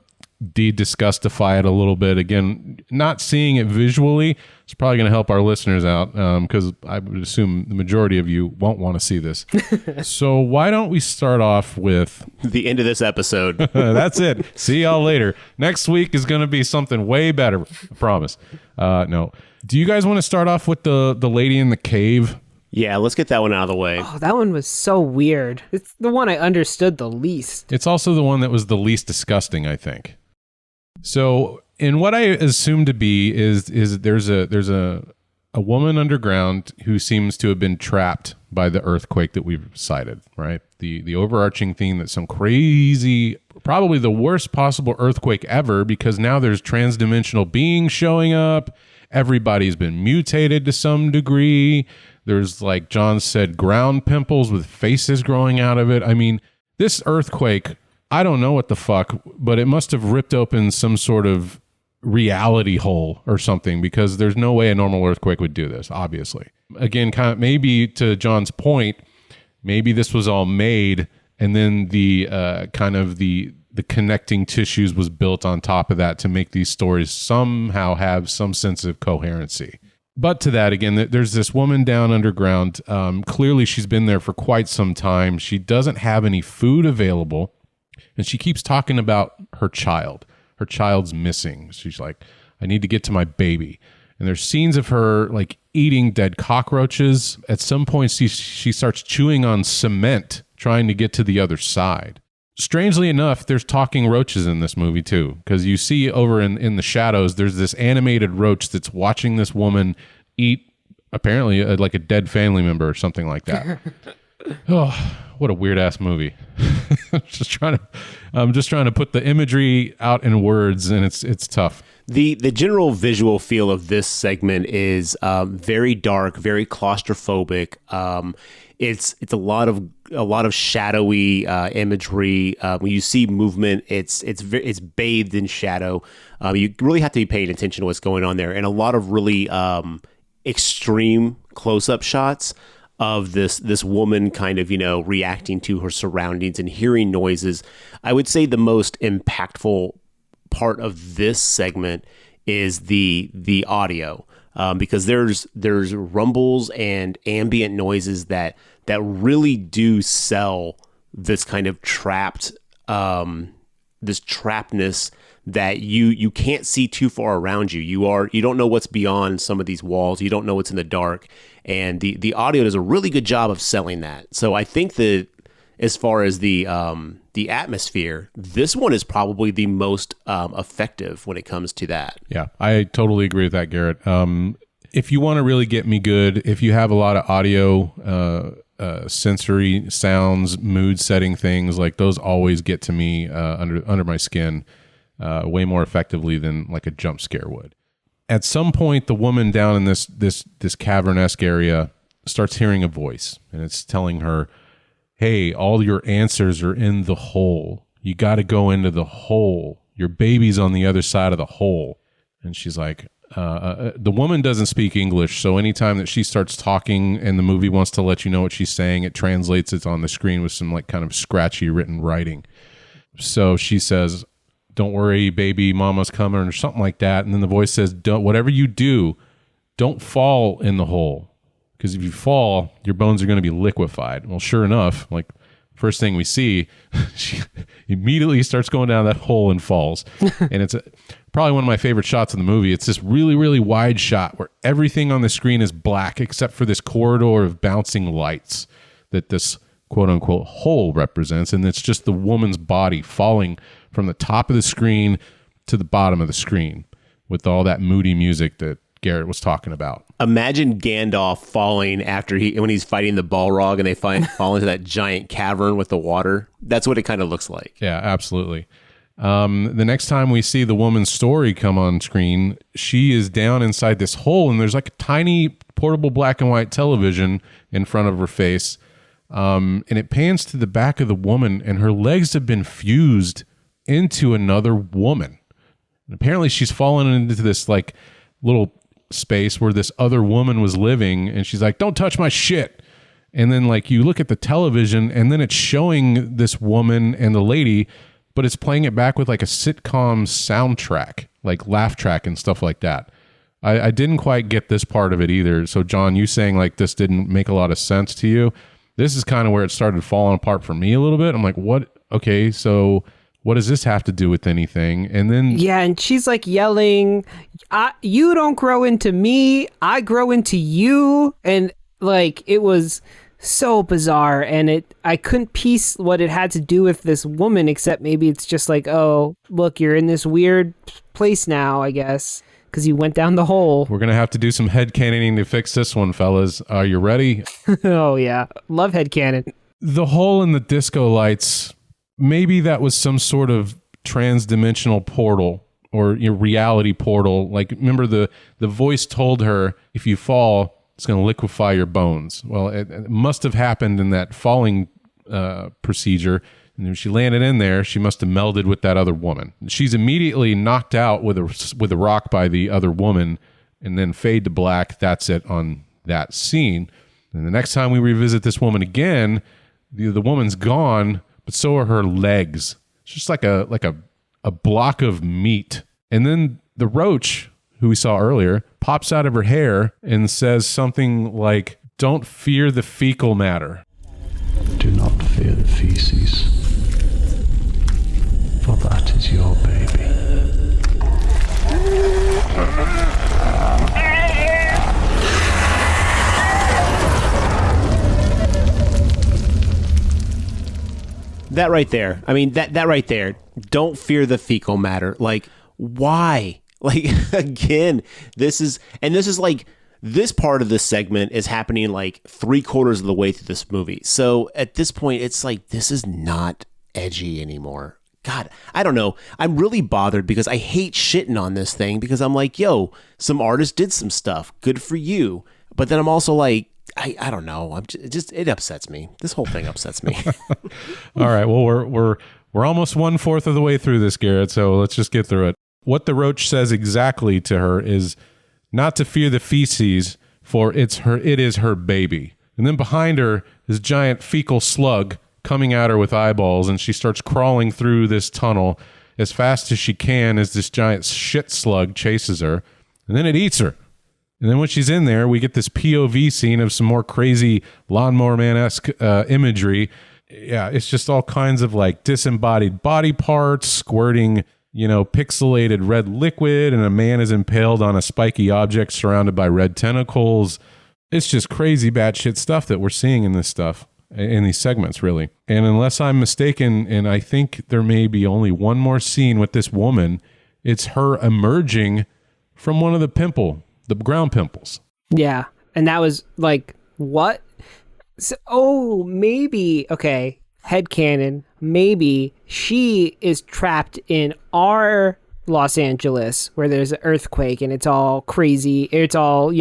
de-disgustify it a little bit. Again, not seeing it visually is probably going to help our listeners out, because I would assume the majority of you won't want to see this. So why don't we start off with the end of this episode? That's it. See y'all later. Next week is going to be something way better. I promise. No. Do you guys want to start off with the lady in the cave? Yeah, let's get that one out of the way. Oh, that one was so weird. It's the one I understood the least. It's also the one that was the least disgusting, I think. So, in what I assume to be is there's a woman underground who seems to have been trapped by the earthquake that we've cited, right? The overarching theme that some crazy, probably the worst possible earthquake ever, because now there's transdimensional beings showing up. Everybody's been mutated to some degree. There's, like John said, ground pimples with faces growing out of it. I mean, this earthquake, I don't know what the fuck, but it must have ripped open some sort of reality hole or something, because there's no way a normal earthquake would do this, obviously. Again, kind of maybe to John's point, maybe this was all made and then the connecting tissues was built on top of that to make these stories somehow have some sense of coherency. But to that, again, there's this woman down underground. Clearly, she's been there for quite some time. She doesn't have any food available. And she keeps talking about her child. Her child's missing. She's like, I need to get to my baby. And there's scenes of her like eating dead cockroaches. At some point, she starts chewing on cement, trying to get to the other side. Strangely enough, there's talking roaches in this movie too, because you see over in the shadows, there's this animated roach that's watching this woman eat apparently like a dead family member or something like that. Oh, what a weird ass movie. I'm just trying to put the imagery out in words, and it's tough. The general visual feel of this segment is very dark, very claustrophobic. It's a lot of shadowy imagery. When you see movement, it's bathed in shadow. You really have to be paying attention to what's going on there, and a lot of really extreme close-up shots of this woman kind of, reacting to her surroundings and hearing noises. I would say the most impactful part of this segment is the audio, because there's rumbles and ambient noises that really do sell this kind of trapped, this trappedness that you can't see too far around you. You don't know what's beyond some of these walls. You don't know what's in the dark. And the audio does a really good job of selling that. So I think that as far as the atmosphere, this one is probably the most effective when it comes to that. Yeah, I totally agree with that, Garrett. If you want to really get me good, if you have a lot of audio, sensory sounds, mood setting things, like those always get to me under my skin way more effectively than like a jump scare would. At some point, the woman down in this cavern-esque area starts hearing a voice, and it's telling her, hey, all your answers are in the hole. You got to go into the hole. Your baby's on the other side of the hole. And she's like, the woman doesn't speak English, so anytime that she starts talking and the movie wants to let you know what she's saying, it translates it on the screen with some like kind of scratchy written writing. So she says, don't worry, baby, mama's coming, or something like that. And then the voice says, whatever you do, don't fall in the hole. Because if you fall, your bones are going to be liquefied. Well, sure enough, like first thing we see, she immediately starts going down that hole and falls. And it's probably one of my favorite shots in the movie. It's this really, really wide shot where everything on the screen is black except for this corridor of bouncing lights that this quote-unquote hole represents. And it's just the woman's body falling from the top of the screen to the bottom of the screen with all that moody music that Garrett was talking about. Imagine Gandalf falling when he's fighting the Balrog and they fall into that giant cavern with the water. That's what it kind of looks like. Yeah, absolutely. The next time we see the woman's story come on screen, she is down inside this hole, and there's like a tiny portable black and white television in front of her face. And it pans to the back of the woman, and her legs have been fused into another woman. And apparently she's fallen into this like little space where this other woman was living, and she's like, don't touch my shit. And then like you look at the television, and then it's showing this woman and the lady, but it's playing it back with like a sitcom soundtrack, like laugh track and stuff like that. I didn't quite get this part of it either. So John, you saying like this didn't make a lot of sense to you, this is kind of where it started falling apart for me a little bit. I'm like, what? Okay, so what does this have to do with anything? And then yeah, and she's like yelling, you don't grow into me, I grow into you. And like it was so bizarre, and I couldn't piece what it had to do with this woman, except maybe it's just like, oh, look, you're in this weird place now, I guess, because you went down the hole. We're gonna have to do some headcanoning to fix this one, fellas. Are you ready? Oh yeah, love headcanon. The hole in the disco lights, maybe that was some sort of trans-dimensional portal or reality portal. Like, remember the voice told her, if you fall, it's going to liquefy your bones. Well, it must have happened in that falling procedure. And when she landed in there, she must have melded with that other woman. She's immediately knocked out with a rock by the other woman, and then fade to black. That's it on that scene. And the next time we revisit this woman again, the woman's gone, but so are her legs. It's just like a block of meat. And then the roach, who we saw earlier, pops out of her hair and says something like, don't fear the fecal matter. Do not fear the feces. for that is your baby. That right there. I mean, that right there. Don't fear the fecal matter. Like, why? Like, again, this is like, this part of this segment is happening like 3/4 of the way through this movie. So at this point, it's like, this is not edgy anymore. God, I don't know. I'm really bothered because I hate shitting on this thing because I'm like, yo, some artist did some stuff. Good for you. But then I'm also like, I don't know. I'm just it upsets me. This whole thing upsets me. All right. Well, we're almost 1/4 of the way through this, Garrett. So let's just get through it. What the roach says exactly to her is not to fear the feces, for it is her baby. And then behind her is a giant fecal slug coming at her with eyeballs, and she starts crawling through this tunnel as fast as she can as this giant shit slug chases her, and then it eats her. And then when she's in there, we get this POV scene of some more crazy Lawnmower Man-esque imagery. Yeah, it's just all kinds of like disembodied body parts squirting, pixelated red liquid, and a man is impaled on a spiky object surrounded by red tentacles. It's just crazy batshit stuff that we're seeing in this stuff, in these segments, really. And unless I'm mistaken, and I think there may be only one more scene with this woman, it's her emerging from one of the ground pimples. Yeah. And that was like, what? So, maybe, okay, headcanon, maybe she is trapped in our Los Angeles where there's an earthquake and it's all crazy. It's all,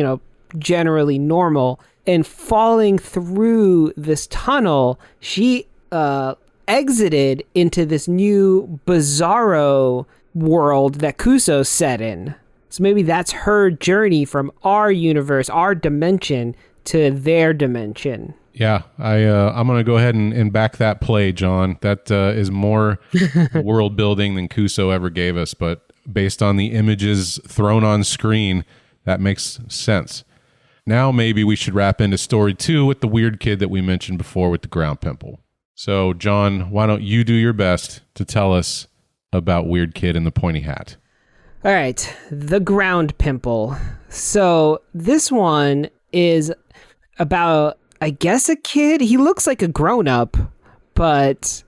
generally normal. And falling through this tunnel, she exited into this new bizarro world that Kuso set in. So maybe that's her journey from our universe, our dimension, to their dimension. Yeah, I'm going to go ahead and back that play, John. That is more world building than Kuso ever gave us, but based on the images thrown on screen, that makes sense. Now maybe we should wrap into story 2 with the weird kid that we mentioned before with the ground pimple. So, John, why don't you do your best to tell us about Weird Kid in the Pointy Hat? All right, the ground pimple. So this one is about, I guess, a kid. He looks like a grown-up, but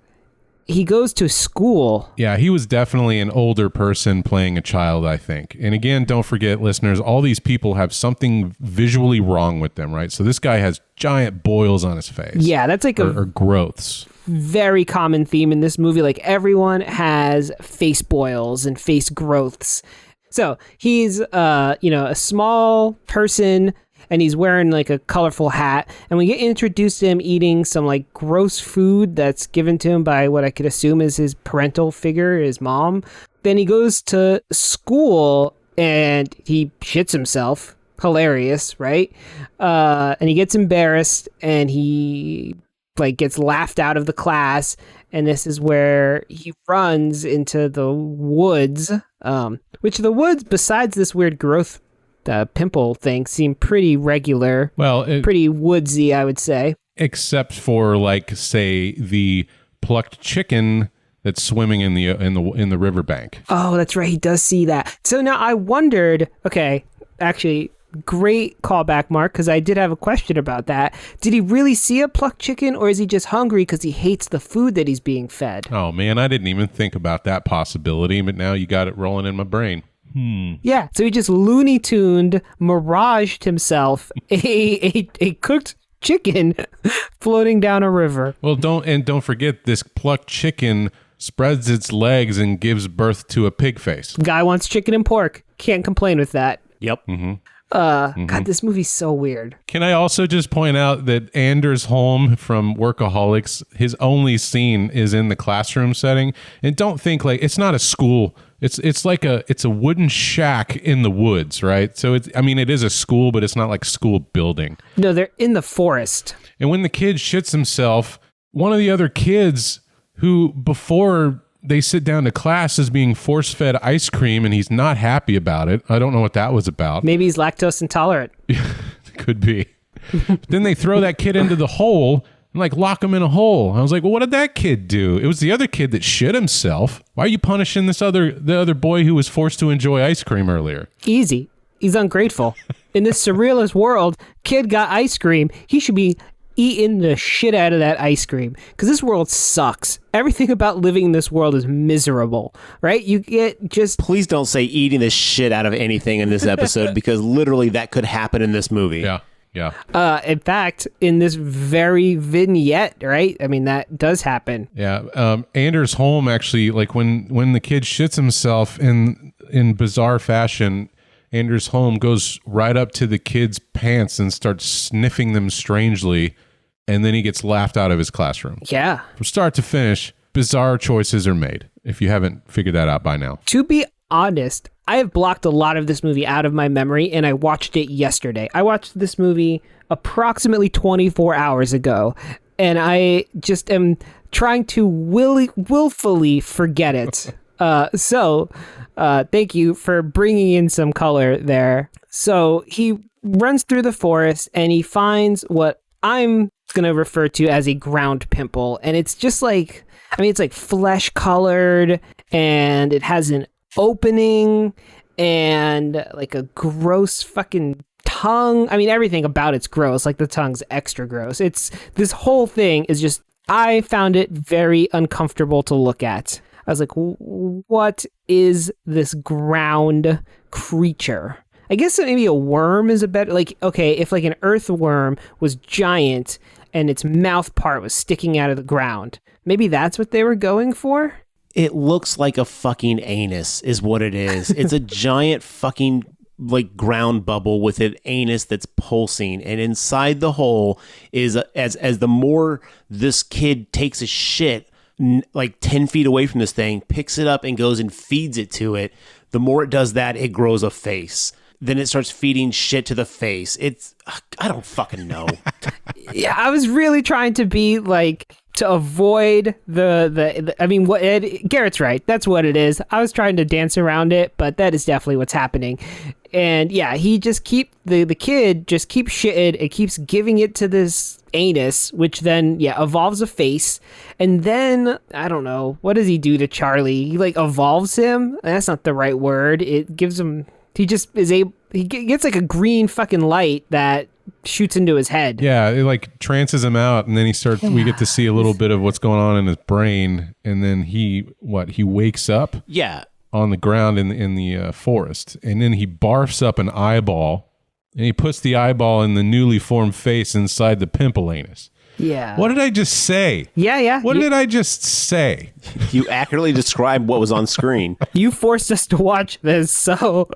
he goes to school. Yeah, he was definitely an older person playing a child, I think. And again, don't forget, listeners, all these people have something visually wrong with them, right? So this guy has giant boils on his face. Yeah, that's like or growths. Very common theme in this movie. Like, everyone has face boils and face growths. So he's a small person, and he's wearing like a colorful hat, and we get introduced to him eating some like gross food that's given to him by what I could assume is his parental figure, his mom. Then he goes to school and he shits himself. Hilarious, right? And he gets embarrassed, and he like gets laughed out of the class, and this is where he runs into the woods, which the woods, besides this weird growth pimple thing, seem pretty regular. Well, pretty woodsy, I would say. Except for, like, say, the plucked chicken that's swimming in the riverbank. Oh, that's right. He does see that. So now I wondered. Okay, actually, great callback, Mark, because I did have a question about that. Did he really see a plucked chicken, or is he just hungry because he hates the food that he's being fed? Oh man, I didn't even think about that possibility, but now you got it rolling in my brain. Yeah, so he just Looney Tuned, miraged himself a cooked chicken floating down a river. Well, don't forget, this plucked chicken spreads its legs and gives birth to a pig face. Guy wants chicken and pork. Can't complain with that. Yep. Mm-hmm. God, this movie's so weird. Can I also just point out that Anders Holm from Workaholics, his only scene is in the classroom setting, and don't think like it's not a school. It's like it's a wooden shack in the woods, right? So it is a school, but it's not like a school building. No, they're in the forest. And when the kid shits himself, one of the other kids who before they sit down to class is being force-fed ice cream, and he's not happy about it. I don't know what that was about. Maybe he's lactose intolerant. Could be. But then they throw that kid into the hole, and like lock him in a hole. I was like, well, what did that kid do? It was the other kid that shit himself. Why are you punishing the other boy who was forced to enjoy ice cream earlier? Easy. He's ungrateful. In this surrealist world, kid got ice cream. He should be eating the shit out of that ice cream because this world sucks. Everything about living in this world is miserable, right? You get just... Please don't say eating the shit out of anything in this episode because literally that could happen in this movie. Yeah. In fact, in this very vignette, right? I mean, that does happen. Yeah. Anders Holm actually, like when the kid shits himself in bizarre fashion, Anders Holm goes right up to the kid's pants and starts sniffing them strangely, and then he gets laughed out of his classroom. Yeah. From start to finish, bizarre choices are made, if you haven't figured that out by now. To be honest, I have blocked a lot of this movie out of my memory, and I watched it yesterday. I watched this movie approximately 24 hours ago, and I just am trying to willfully forget it. So thank you for bringing in some color there. So he runs through the forest and he finds what I'm going to refer to as a ground pimple. And it's just like, I mean, it's like flesh colored and it has an opening and like a gross fucking tongue. I mean, everything about it's gross. Like the tongue's extra gross. This whole thing is just, I found it very uncomfortable to look at. I was like, what is this ground creature? I guess maybe a worm is a better, like, okay, if like an earthworm was giant and its mouth part was sticking out of the ground, maybe that's what they were going for? It looks like a fucking anus is what it is. It's a giant fucking like ground bubble with an anus that's pulsing, and inside the hole is as the more this kid takes a shit like 10 feet away from this thing, picks it up and goes and feeds it to it, the more it does that, it grows a face. Then it starts feeding shit to the face. I don't fucking know. Yeah, I was really trying to be like, to avoid the I mean, Garrett's right. That's what it is. I was trying to dance around it, but that is definitely what's happening. And yeah, he just the kid just keeps shitting and keeps giving it to this anus, which then evolves a face. And then I don't know, what does he do to Charlie? He like evolves him. That's not the right word. It gives him, he gets like a green fucking light that shoots into his head. Yeah, it like trances him out, and then we get to see a little bit of what's going on in his brain, and then he wakes up on the ground in the forest, and then he barfs up an eyeball, and he puts the eyeball in the newly formed face inside the pimple anus. Yeah. What did I just say? Yeah. What did I just say? You accurately described what was on screen. You forced us to watch this, so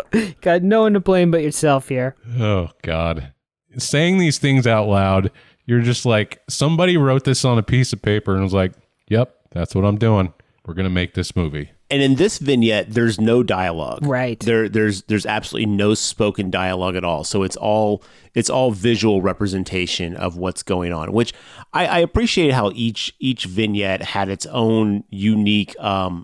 got no one to blame but yourself here. Oh, God. Saying these things out loud, you're just like, somebody wrote this on a piece of paper and was like, yep, that's what I'm doing. We're going to make this movie. And in this vignette, there's no dialogue. Right. There's absolutely no spoken dialogue at all. So it's all visual representation of what's going on, which I appreciate how each vignette had its own unique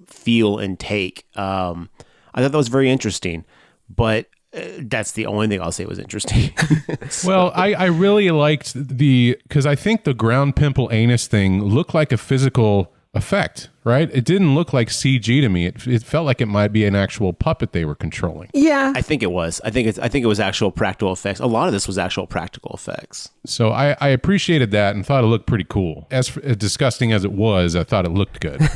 feel and take. I thought that was very interesting, but that's the only thing I'll say was interesting. Well, I really liked because I think the ground pimple anus thing looked like a physical effect, right? It didn't look like CG to me. It felt like it might be an actual puppet they were controlling. Yeah, I think it was. I think it was actual practical effects. A lot of this was actual practical effects. So I appreciated that and thought it looked pretty cool. As disgusting as it was, I thought it looked good.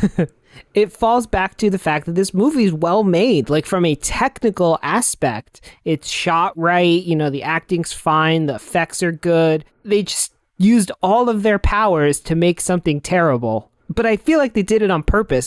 It falls back to the fact that this movie is well made. Like from a technical aspect, it's shot right. You know, the acting's fine. The effects are good. They just used all of their powers to make something terrible. But I feel like they did it on purpose.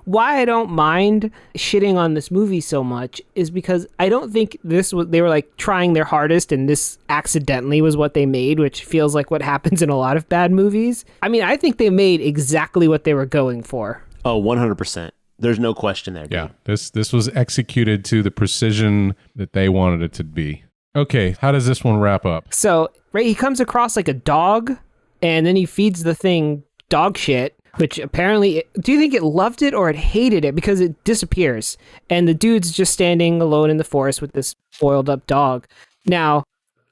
Why I don't mind shitting on this movie so much is because I don't think they were like trying their hardest and this accidentally was what they made, which feels like what happens in a lot of bad movies. I mean, I think they made exactly what they were going for. Oh, 100%. There's no question there, dude. Yeah, this was executed to the precision that they wanted it to be. Okay, how does this one wrap up? So, right, he comes across like a dog and then he feeds the thing dog shit. Which apparently, do you think it loved it or it hated it? Because it disappears. And the dude's just standing alone in the forest with this boiled up dog. Now,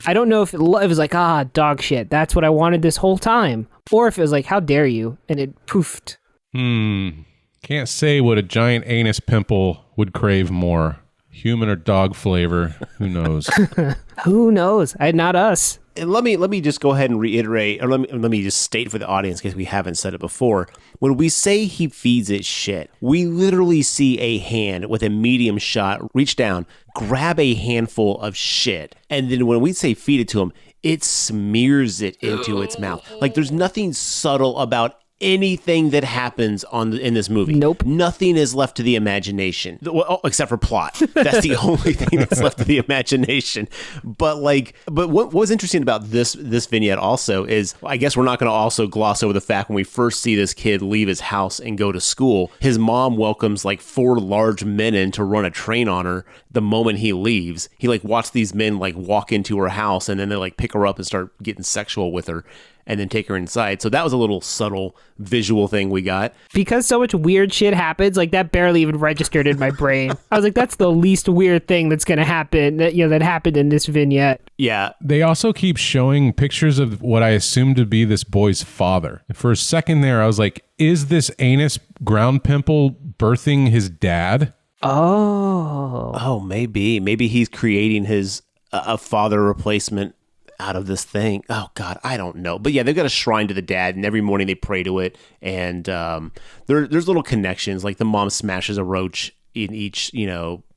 I don't know if it was like, dog shit, that's what I wanted this whole time. Or if it was like, how dare you? And it poofed. Can't say what a giant anus pimple would crave more. Human or dog flavor. Who knows? Who knows? Not us. And let me just go ahead and reiterate, or let me just state for the audience, in case we haven't said it before. When we say he feeds it shit, we literally see a hand with a medium shot reach down, grab a handful of shit, and then when we say feed it to him, it smears it into its mouth. Like, there's nothing subtle about anything that happens in this movie. Nope. Nothing is left to the imagination, except for plot. That's the only thing that's left to the imagination. But what was interesting about this vignette also is, I guess we're not going to also gloss over the fact when we first see this kid leave his house and go to school, his mom welcomes like 4 large men in to run a train on her. The moment he leaves, he like watched these men like walk into her house, and then they like pick her up and start getting sexual with her, and then take her inside. So that was a little subtle visual thing we got. Because so much weird shit happens, like that barely even registered in my brain. I was like, that's the least weird thing that's going to happen, that happened in this vignette. Yeah. They also keep showing pictures of what I assume to be this boy's father. And for a second there, I was like, is this anus ground pimple birthing his dad? Oh, maybe. Maybe he's creating his a father replacement out of this thing. Oh God, I don't know. But yeah, they've got a shrine to the dad, and every morning they pray to it. And there's little connections, like the mom smashes a roach in each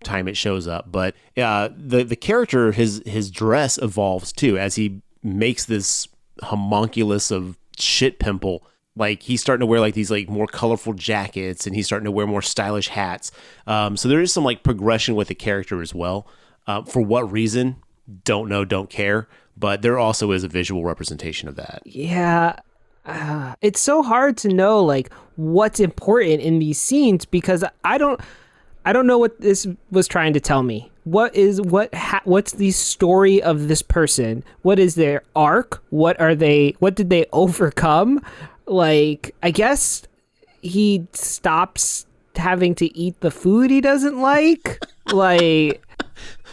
time it shows up. But the character, his dress evolves too as he makes this homunculus of shit pimple. Like, he's starting to wear like these like more colorful jackets, and he's starting to wear more stylish hats. So there is some like progression with the character as well. For what reason? Don't know, don't care. But there also is a visual representation of that. Yeah. It's so hard to know like what's important in these scenes, because I don't know what this was trying to tell me. What's the story of this person? What is their arc? What did they overcome? Like, I guess he stops having to eat the food he doesn't like. Like,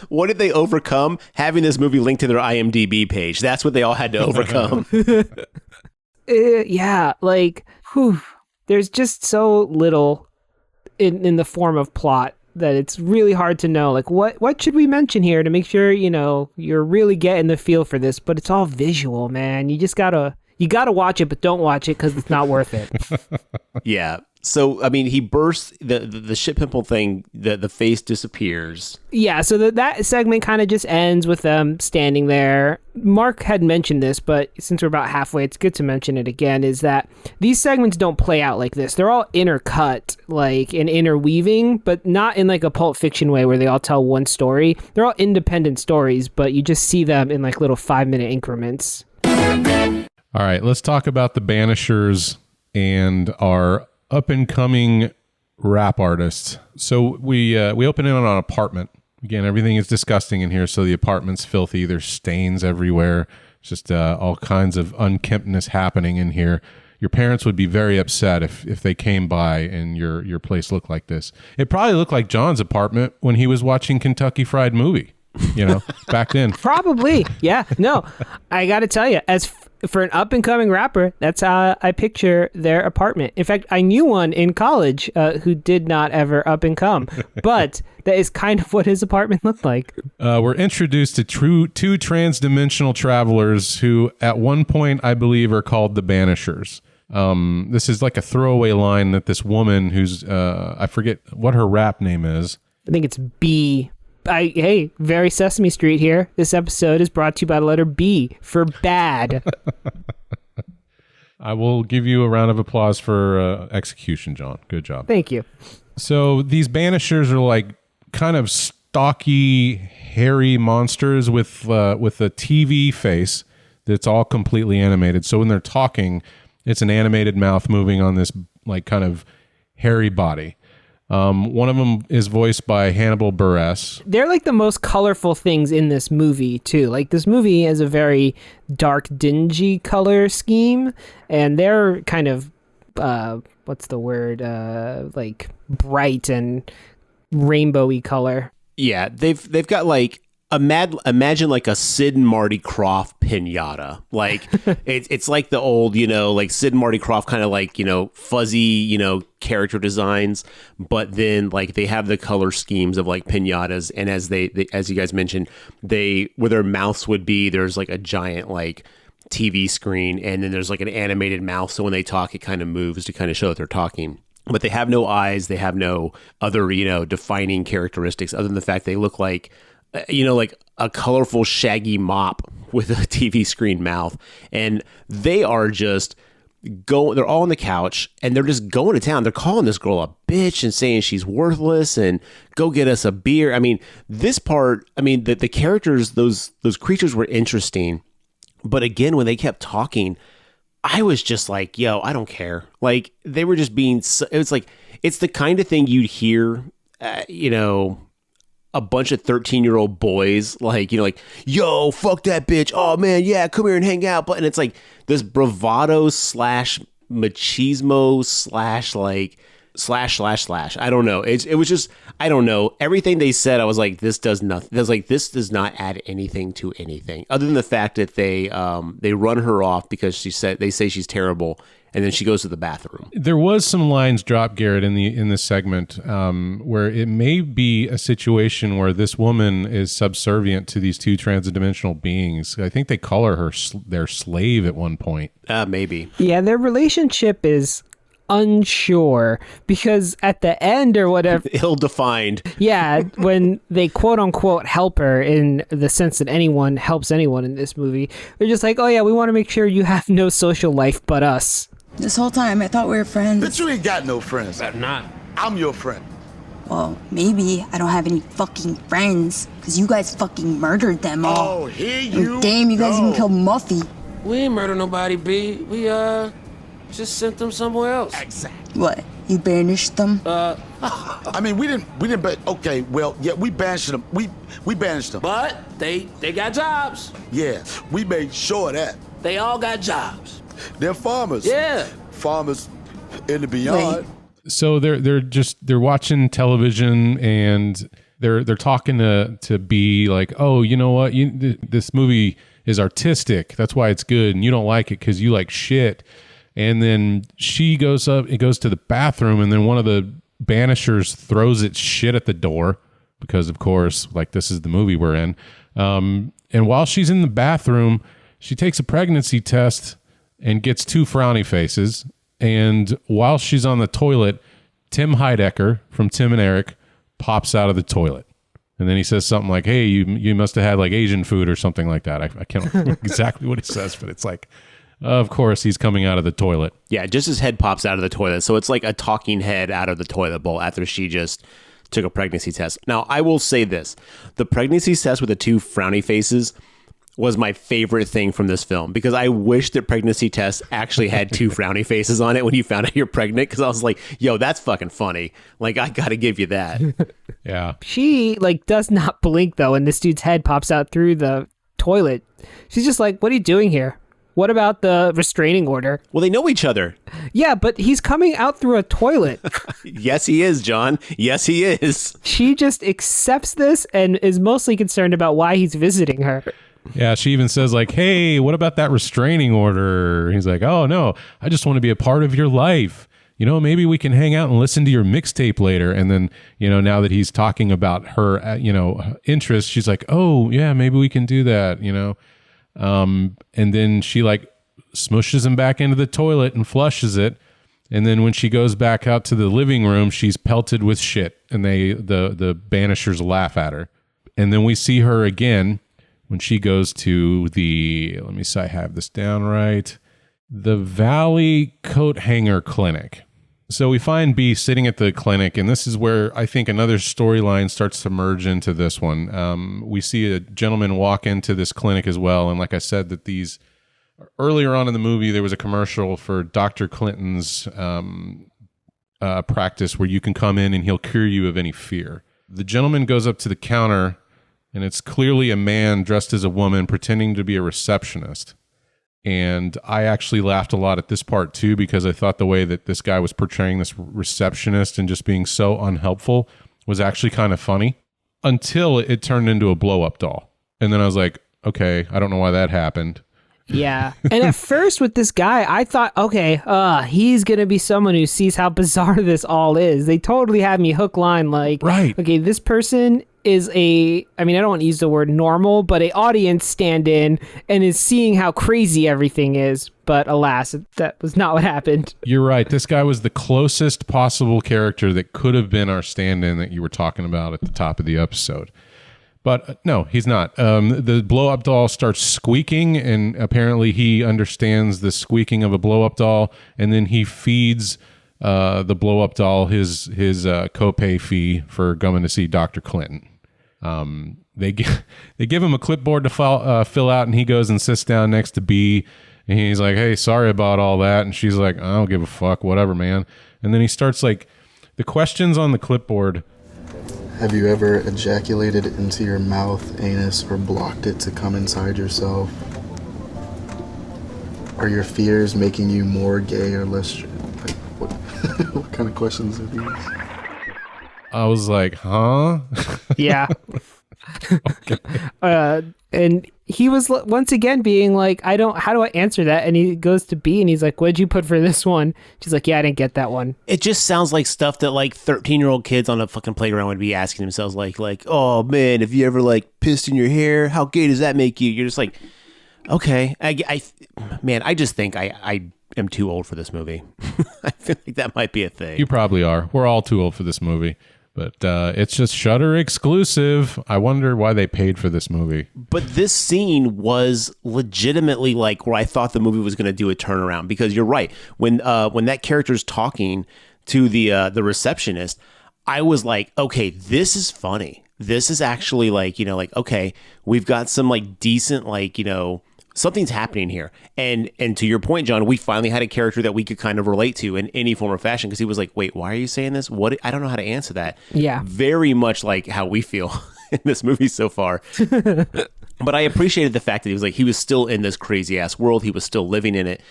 what did they overcome? Having this movie linked to their IMDb page. That's what they all had to overcome. Yeah, like, there's just so little in the form of plot that it's really hard to know. Like, what should we mention here to make sure, you're really getting the feel for this? But it's all visual, man. You gotta watch it, but don't watch it because it's not worth it. Yeah. So, I mean, he bursts the shit pimple thing, the face disappears. Yeah, so that segment kind of just ends with them standing there. Mark had mentioned this, but since we're about halfway, it's good to mention it again, is that these segments don't play out like this. They're all intercut, like in interweaving, but not in like a Pulp Fiction way where they all tell one story. They're all independent stories, but you just see them in like little 5-minute increments. All right, let's talk about the Banishers and our up-and-coming rap artists. So we open in on an apartment. Again, everything is disgusting in here, so the apartment's filthy. There's stains everywhere. Just all kinds of unkemptness happening in here. Your parents would be very upset if they came by and your place looked like this. It probably looked like John's apartment when he was watching Kentucky Fried Movie, back then. Probably, yeah. No, I got to tell you, for an up-and-coming rapper, that's how I picture their apartment. In fact, I knew one in college who did not ever up-and-come, but that is kind of what his apartment looked like. We're introduced to two trans-dimensional travelers who, at one point, I believe, are called the Banishers. This is like a throwaway line that this woman who's, I forget what her rap name is. I think it's B. Hey, very Sesame Street here. This episode is brought to you by the letter B for bad. I will give you a round of applause for execution, John. Good job. Thank you. So these Banishers are like kind of stocky, hairy monsters with a TV face that's all completely animated. So when they're talking, it's an animated mouth moving on this like kind of hairy body. One of them is voiced by Hannibal Buress. They're like the most colorful things in this movie, too. Like, this movie has a very dark, dingy color scheme, and they're kind of, what's the word? Like, bright and rainbowy color. Yeah, they've got, like, imagine like a Sid and Marty Krofft pinata. Like it's like the old, like Sid and Marty Krofft kind of like, fuzzy, character designs, but then like they have the color schemes of like pinatas, and as they as you guys mentioned, where their mouths would be, there's like a giant like TV screen, and then there's like an animated mouth, so when they talk it kind of moves to kind of show that they're talking. But they have no eyes, they have no other, defining characteristics other than the fact they look like like a colorful shaggy mop with a TV screen mouth. And they are just they're all on the couch and they're just going to town. They're calling this girl a bitch and saying she's worthless and go get us a beer. I mean, this part, the characters, those creatures were interesting. But again, when they kept talking, I was just like, yo, I don't care. Like they were just being, it was like, it's the kind of thing you'd hear, a bunch of 13-year-old boys like, yo, fuck that bitch. Oh man, yeah, come here and hang out. And it's like this bravado / machismo / I don't know. It was just, I don't know. Everything they said, I was like, this does nothing. I was like, this does not add anything to anything other than the fact that they run her off because they say she's terrible. And then she goes to the bathroom. There was some lines dropped, Garrett, in this segment where it may be a situation where this woman is subservient to these two transdimensional beings. I think they call her their slave at one point. Maybe. Yeah, their relationship is unsure because at the end or whatever, ill-defined. Yeah, when they quote unquote help her in the sense that anyone helps anyone in this movie, they're just like, oh yeah, we want to make sure you have no social life but us. This whole time, I thought we were friends. But you ain't got no friends. Better not. I'm your friend. Well, maybe I don't have any fucking friends, because you guys fucking murdered them all. Oh, here you damn, you guys even killed Muffy. We ain't murder nobody, B. We, just sent them somewhere else. Exactly. What? You banished them? I mean, we didn't, but okay, well, yeah, we banished them. We banished them. But they got jobs. Yeah, we made sure of that. They all got jobs. They're farmers. Yeah. Farmers in the beyond. So they're watching television and they're talking to B like, oh, you know what? This movie is artistic. That's why it's good. And you don't like it because you like shit. And then she goes to the bathroom, and then one of the banishers throws its shit at the door because, of course, like this is the movie we're in. And while she's in the bathroom, she takes a pregnancy test and gets 2 frowny faces. And while she's on the toilet, Tim Heidecker from Tim and Eric pops out of the toilet. And then he says something like, hey, you must have had like Asian food or something like that. I can't remember exactly what he says, but it's like, of course, he's coming out of the toilet. Yeah, just his head pops out of the toilet. So it's like a talking head out of the toilet bowl after she just took a pregnancy test. Now, I will say this. The pregnancy test with the 2 frowny faces was my favorite thing from this film, because I wish that pregnancy tests actually had 2 frowny faces on it when you found out you're pregnant, because I was like, yo, that's fucking funny. Like, I gotta give you that. Yeah. She like does not blink though, and this dude's head pops out through the toilet. She's just like, what are you doing here? What about the restraining order? Well, they know each other. Yeah, but he's coming out through a toilet. Yes, he is, John. Yes, he is. She just accepts this and is mostly concerned about why he's visiting her. Yeah, she even says like, hey, what about that restraining order? He's like, oh, no, I just want to be a part of your life. Maybe we can hang out and listen to your mixtape later. And then, now that he's talking about her, interests, she's like, oh, yeah, maybe we can do that, And then she like smushes him back into the toilet and flushes it. And then when she goes back out to the living room, she's pelted with shit. And the banishers laugh at her. And then we see her again when she goes to let me see, I have this down right, the Valley Coat Hanger Clinic. So we find B sitting at the clinic, and this is where I think another storyline starts to merge into this one. We see a gentleman walk into this clinic as well, and like I said, that these earlier on in the movie, there was a commercial for Dr. Clinton's practice where you can come in and he'll cure you of any fear. The gentleman goes up to the counter, and it's clearly a man dressed as a woman pretending to be a receptionist. And I actually laughed a lot at this part too, because I thought the way that this guy was portraying this receptionist and just being so unhelpful was actually kind of funny. until it turned into a blow-up doll. And then I was like, okay, I don't know why that happened. Yeah. And at first with this guy, I thought, okay, he's going to be someone who sees how bizarre this all is. They totally had me hook, line, like, right. Okay, this person is I don't want to use the word normal, but a audience stand-in and is seeing how crazy everything is. But alas, that was not what happened. You're right. This guy was the closest possible character that could have been our stand-in that you were talking about at the top of the episode. But no, he's not. The blow-up doll starts squeaking, and apparently he understands the squeaking of a blow-up doll, and then he feeds the blow-up doll his copay fee for going to see Dr. Clinton. They give him a clipboard to fill out, and he goes and sits down next to B, and he's like, hey, sorry about all that. And she's like, I don't give a fuck, whatever, man. And then he starts like, the questions on the clipboard. Have you ever ejaculated into your mouth, anus, or blocked it to come inside yourself? Are your fears making you more gay or less? Like, what kind of questions are these? I was like, huh? Yeah. Okay. And he was once again being like, how do I answer that? And he goes to B and he's like, what'd you put for this one? She's like, yeah, I didn't get that one. It just sounds like stuff that like 13-year-old kids on a fucking playground would be asking themselves, like, oh man, if you ever like pissed in your hair, how gay does that make you? You're just like, okay. I just think I am too old for this movie. I feel like that might be a thing. You probably are. We're all too old for this movie. But it's just Shudder exclusive. I wonder why they paid for this movie. But this scene was legitimately like where I thought the movie was going to do a turnaround, because you're right. When that character's talking to the receptionist, I was like, okay, this is funny. This is actually like, okay, we've got some like decent, like, something's happening here. And to your point, John, we finally had a character that we could kind of relate to in any form or fashion, because he was like, wait, why are you saying this? What? I don't know how to answer that. Yeah. Very much like how we feel in this movie so far. But I appreciated the fact that he was still in this crazy ass world. He was still living in it.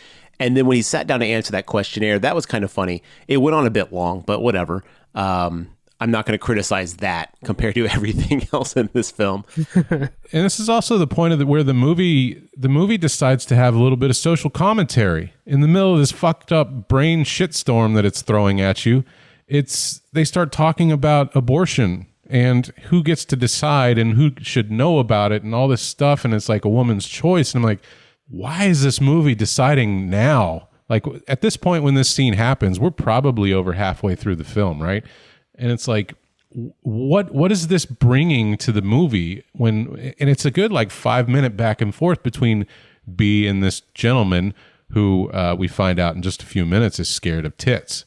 And then when he sat down to answer that questionnaire, that was kind of funny. It went on a bit long, but whatever. I'm not going to criticize that compared to everything else in this film. And this is also the point of where the movie decides to have a little bit of social commentary in the middle of this fucked up brain shitstorm that it's throwing at you. They start talking about abortion and who gets to decide and who should know about it and all this stuff. And it's like a woman's choice. And I'm like, why is this movie deciding now? Like at this point, when this scene happens, we're probably over halfway through the film, right? And it's like, what is this bringing to the movie? And it's a good like 5-minute back and forth between B and this gentleman who we find out in just a few minutes is scared of tits.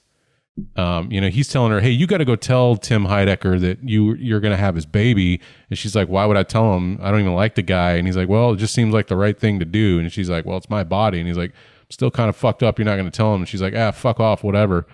He's telling her, hey, you got to go tell Tim Heidecker that you're going to have his baby. And she's like, why would I tell him? I don't even like the guy. And he's like, well, it just seems like the right thing to do. And she's like, well, it's my body. And he's like, I'm still kind of fucked up. You're not going to tell him. And she's like, fuck off, whatever.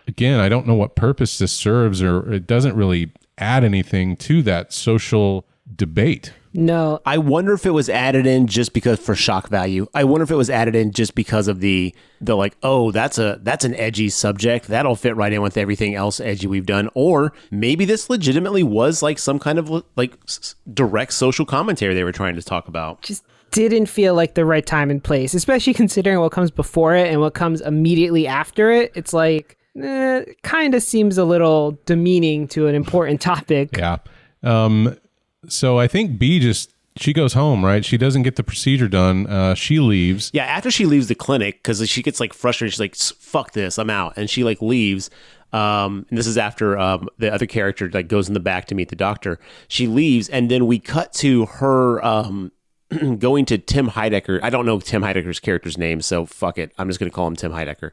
Again, I don't know what purpose this serves, or it doesn't really add anything to that social debate. No. I wonder if it was added in just because for shock value. I wonder if it was added in just because of the like, oh, that's an edgy subject. That'll fit right in with everything else edgy we've done. Or maybe this legitimately was like some kind of like direct social commentary they were trying to talk about. Just didn't feel like the right time and place, especially considering what comes before it and what comes immediately after it. It's like, kind of seems a little demeaning to an important topic. Yeah. So I think B she goes home, right? She doesn't get the procedure done. She leaves. Yeah, after she leaves the clinic, because she gets like frustrated. She's like, fuck this, I'm out. And she like leaves. And this is after the other character like goes in the back to meet the doctor. She leaves, and then we cut to her going to Tim Heidecker. I don't know Tim Heidecker's character's name, so fuck it. I'm just going to call him Tim Heidecker.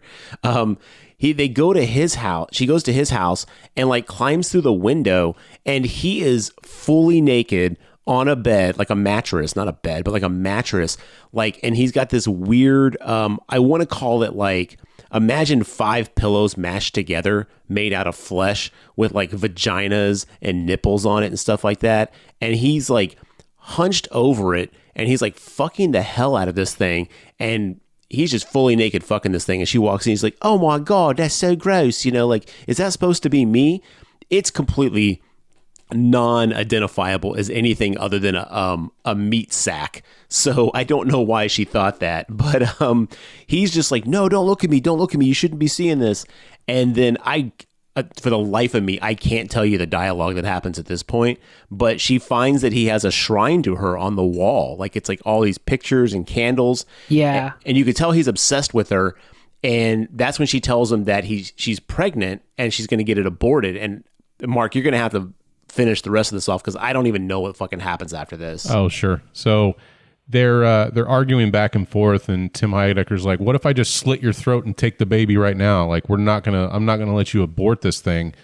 They go to his house. She goes to his house and like climbs through the window, and he is fully naked on a bed, like a mattress, not a bed, but like a mattress. Like, and he's got this weird, I want to call it like, imagine 5 pillows mashed together made out of flesh with like vaginas and nipples on it and stuff like that. And he's like hunched over it, and he's like fucking the hell out of this thing. And he's just fully naked fucking this thing. And she walks in, he's like, oh my God, that's so gross. Like, is that supposed to be me? It's completely non-identifiable as anything other than a meat sack. So I don't know why she thought that, but he's just like, no, don't look at me, you shouldn't be seeing this. And then for the life of me, I can't tell you the dialogue that happens at this point, but she finds that he has a shrine to her on the wall. Like, it's like all these pictures and candles. Yeah. And you could tell he's obsessed with her. And that's when she tells him that she's pregnant and she's going to get it aborted. And Mark, you're going to have to finish the rest of this off because I don't even know what fucking happens after this. Oh, sure. So they're arguing back and forth, and Tim Heidecker's like, "What if I just slit your throat and take the baby right now? Like, I'm not gonna let you abort this thing."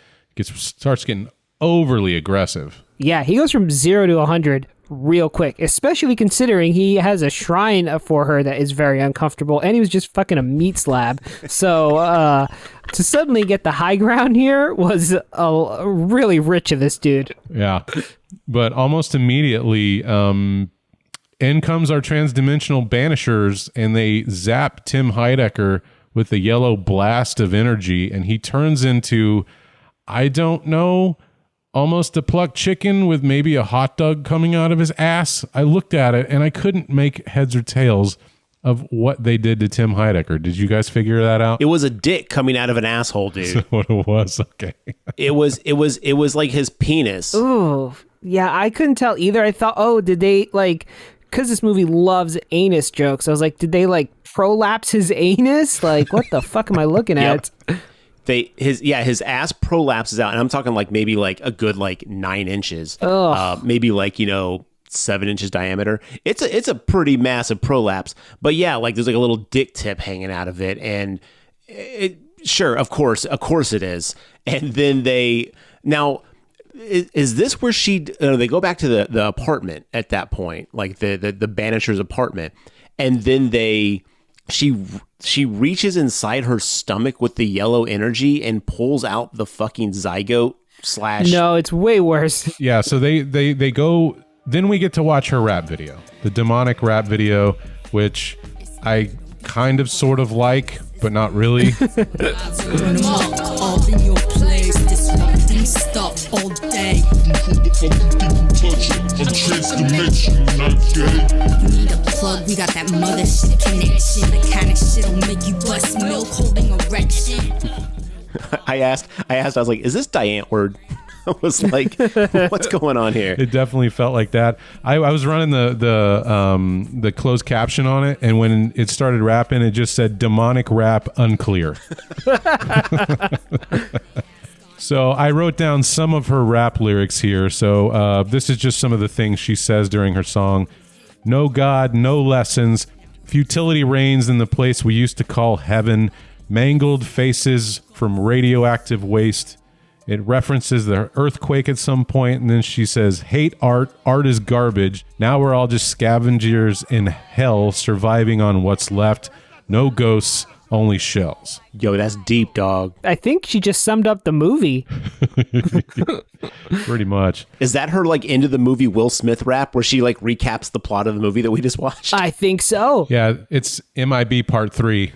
Starts getting overly aggressive. Yeah, he goes from 0 to 100 real quick, especially considering he has a shrine for her that is very uncomfortable, and he was just fucking a meat slab. So to suddenly get the high ground here was really rich of this dude. Yeah, but almost immediately, in comes our transdimensional banishers, and they zap Tim Heidecker with a yellow blast of energy, and he turns into, I don't know, almost a plucked chicken with maybe a hot dog coming out of his ass. I looked at it and I couldn't make heads or tails of what they did to Tim Heidecker. Did you guys figure that out? It was a dick coming out of an asshole, dude. That's what it was. Okay. It was like his penis. Ooh, yeah, I couldn't tell either. I thought, did they because this movie loves anus jokes. I was like, did they prolapse his anus? Like, what the fuck am I looking at? His ass prolapses out, and I'm talking maybe a good 9 inches. Maybe 7 inches diameter. It's a pretty massive prolapse. But yeah, there's a little dick tip hanging out of it, and sure, of course it is. And then is this where they go back to the apartment at that point, the banisher's apartment, and then she reaches inside her stomach with the yellow energy and pulls out the fucking zygote / No, it's way worse. Yeah, so they go. Then we get to watch her rap video, the demonic rap video, which I kind of sort of like, but not really. Need a plug, we got that mothership connection. The kind of shit'll make you bust milk holding erection. I asked, I was like, is this DIDNT word? I was like, what's going on here? It definitely felt like that. I was running the closed caption on it, and when it started rapping, it just said demonic rap unclear. So I wrote down some of her rap lyrics here. So this is just some of the things she says during her song. No God, no lessons. Futility reigns in the place we used to call heaven. Mangled faces from radioactive waste. It references the earthquake at some point, and then she says, hate art, art is garbage. Now we're all just scavengers in hell, surviving on what's left. No ghosts, only shells. Yo, that's deep, dog. I think she just summed up the movie. Pretty much. Is that her into the movie Will Smith rap where she recaps the plot of the movie that we just watched? I think so. Yeah, it's MIB Part 3.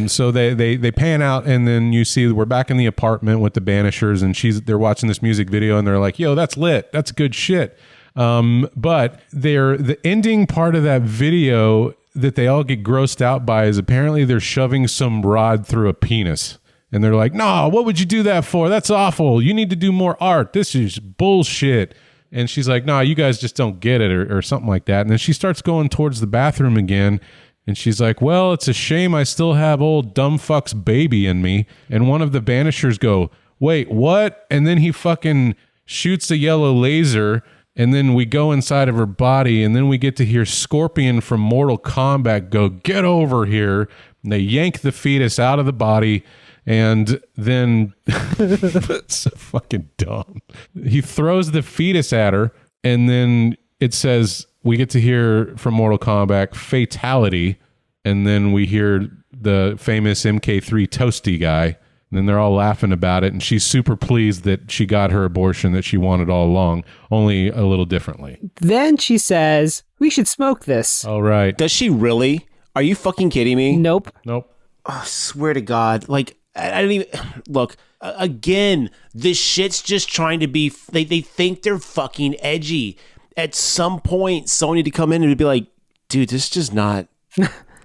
So they pan out, and then you see we're back in the apartment with the banishers, and they're watching this music video, and they're like, yo, that's lit. That's good shit. But the ending part of that video that they all get grossed out by is apparently they're shoving some rod through a penis. And they're like, no, what would you do that for? That's awful. You need to do more art. This is bullshit. And she's like, no, you guys just don't get it, or something like that. And then she starts going towards the bathroom again. And she's like, well, it's a shame I still have old dumb fuck's baby in me. And one of the banishers go, wait, what? And then he fucking shoots a yellow laser. And then we go inside of her body. And then we get to hear Scorpion from Mortal Kombat go, get over here. And they yank the fetus out of the body. And then it's so fucking dumb. He throws the fetus at her. And then it says, we get to hear from Mortal Kombat, fatality. And then we hear the famous MK3 Toasty guy. And then they're all laughing about it. And she's super pleased that she got her abortion that she wanted all along, only a little differently. Then she says, we should smoke this. All right. Does she really? Are you fucking kidding me? Nope. Nope. Oh, I swear to God. I don't even look again. This shit's just trying to be. They think they're fucking edgy. At some point, someone need to come in and be like, dude, this is just not.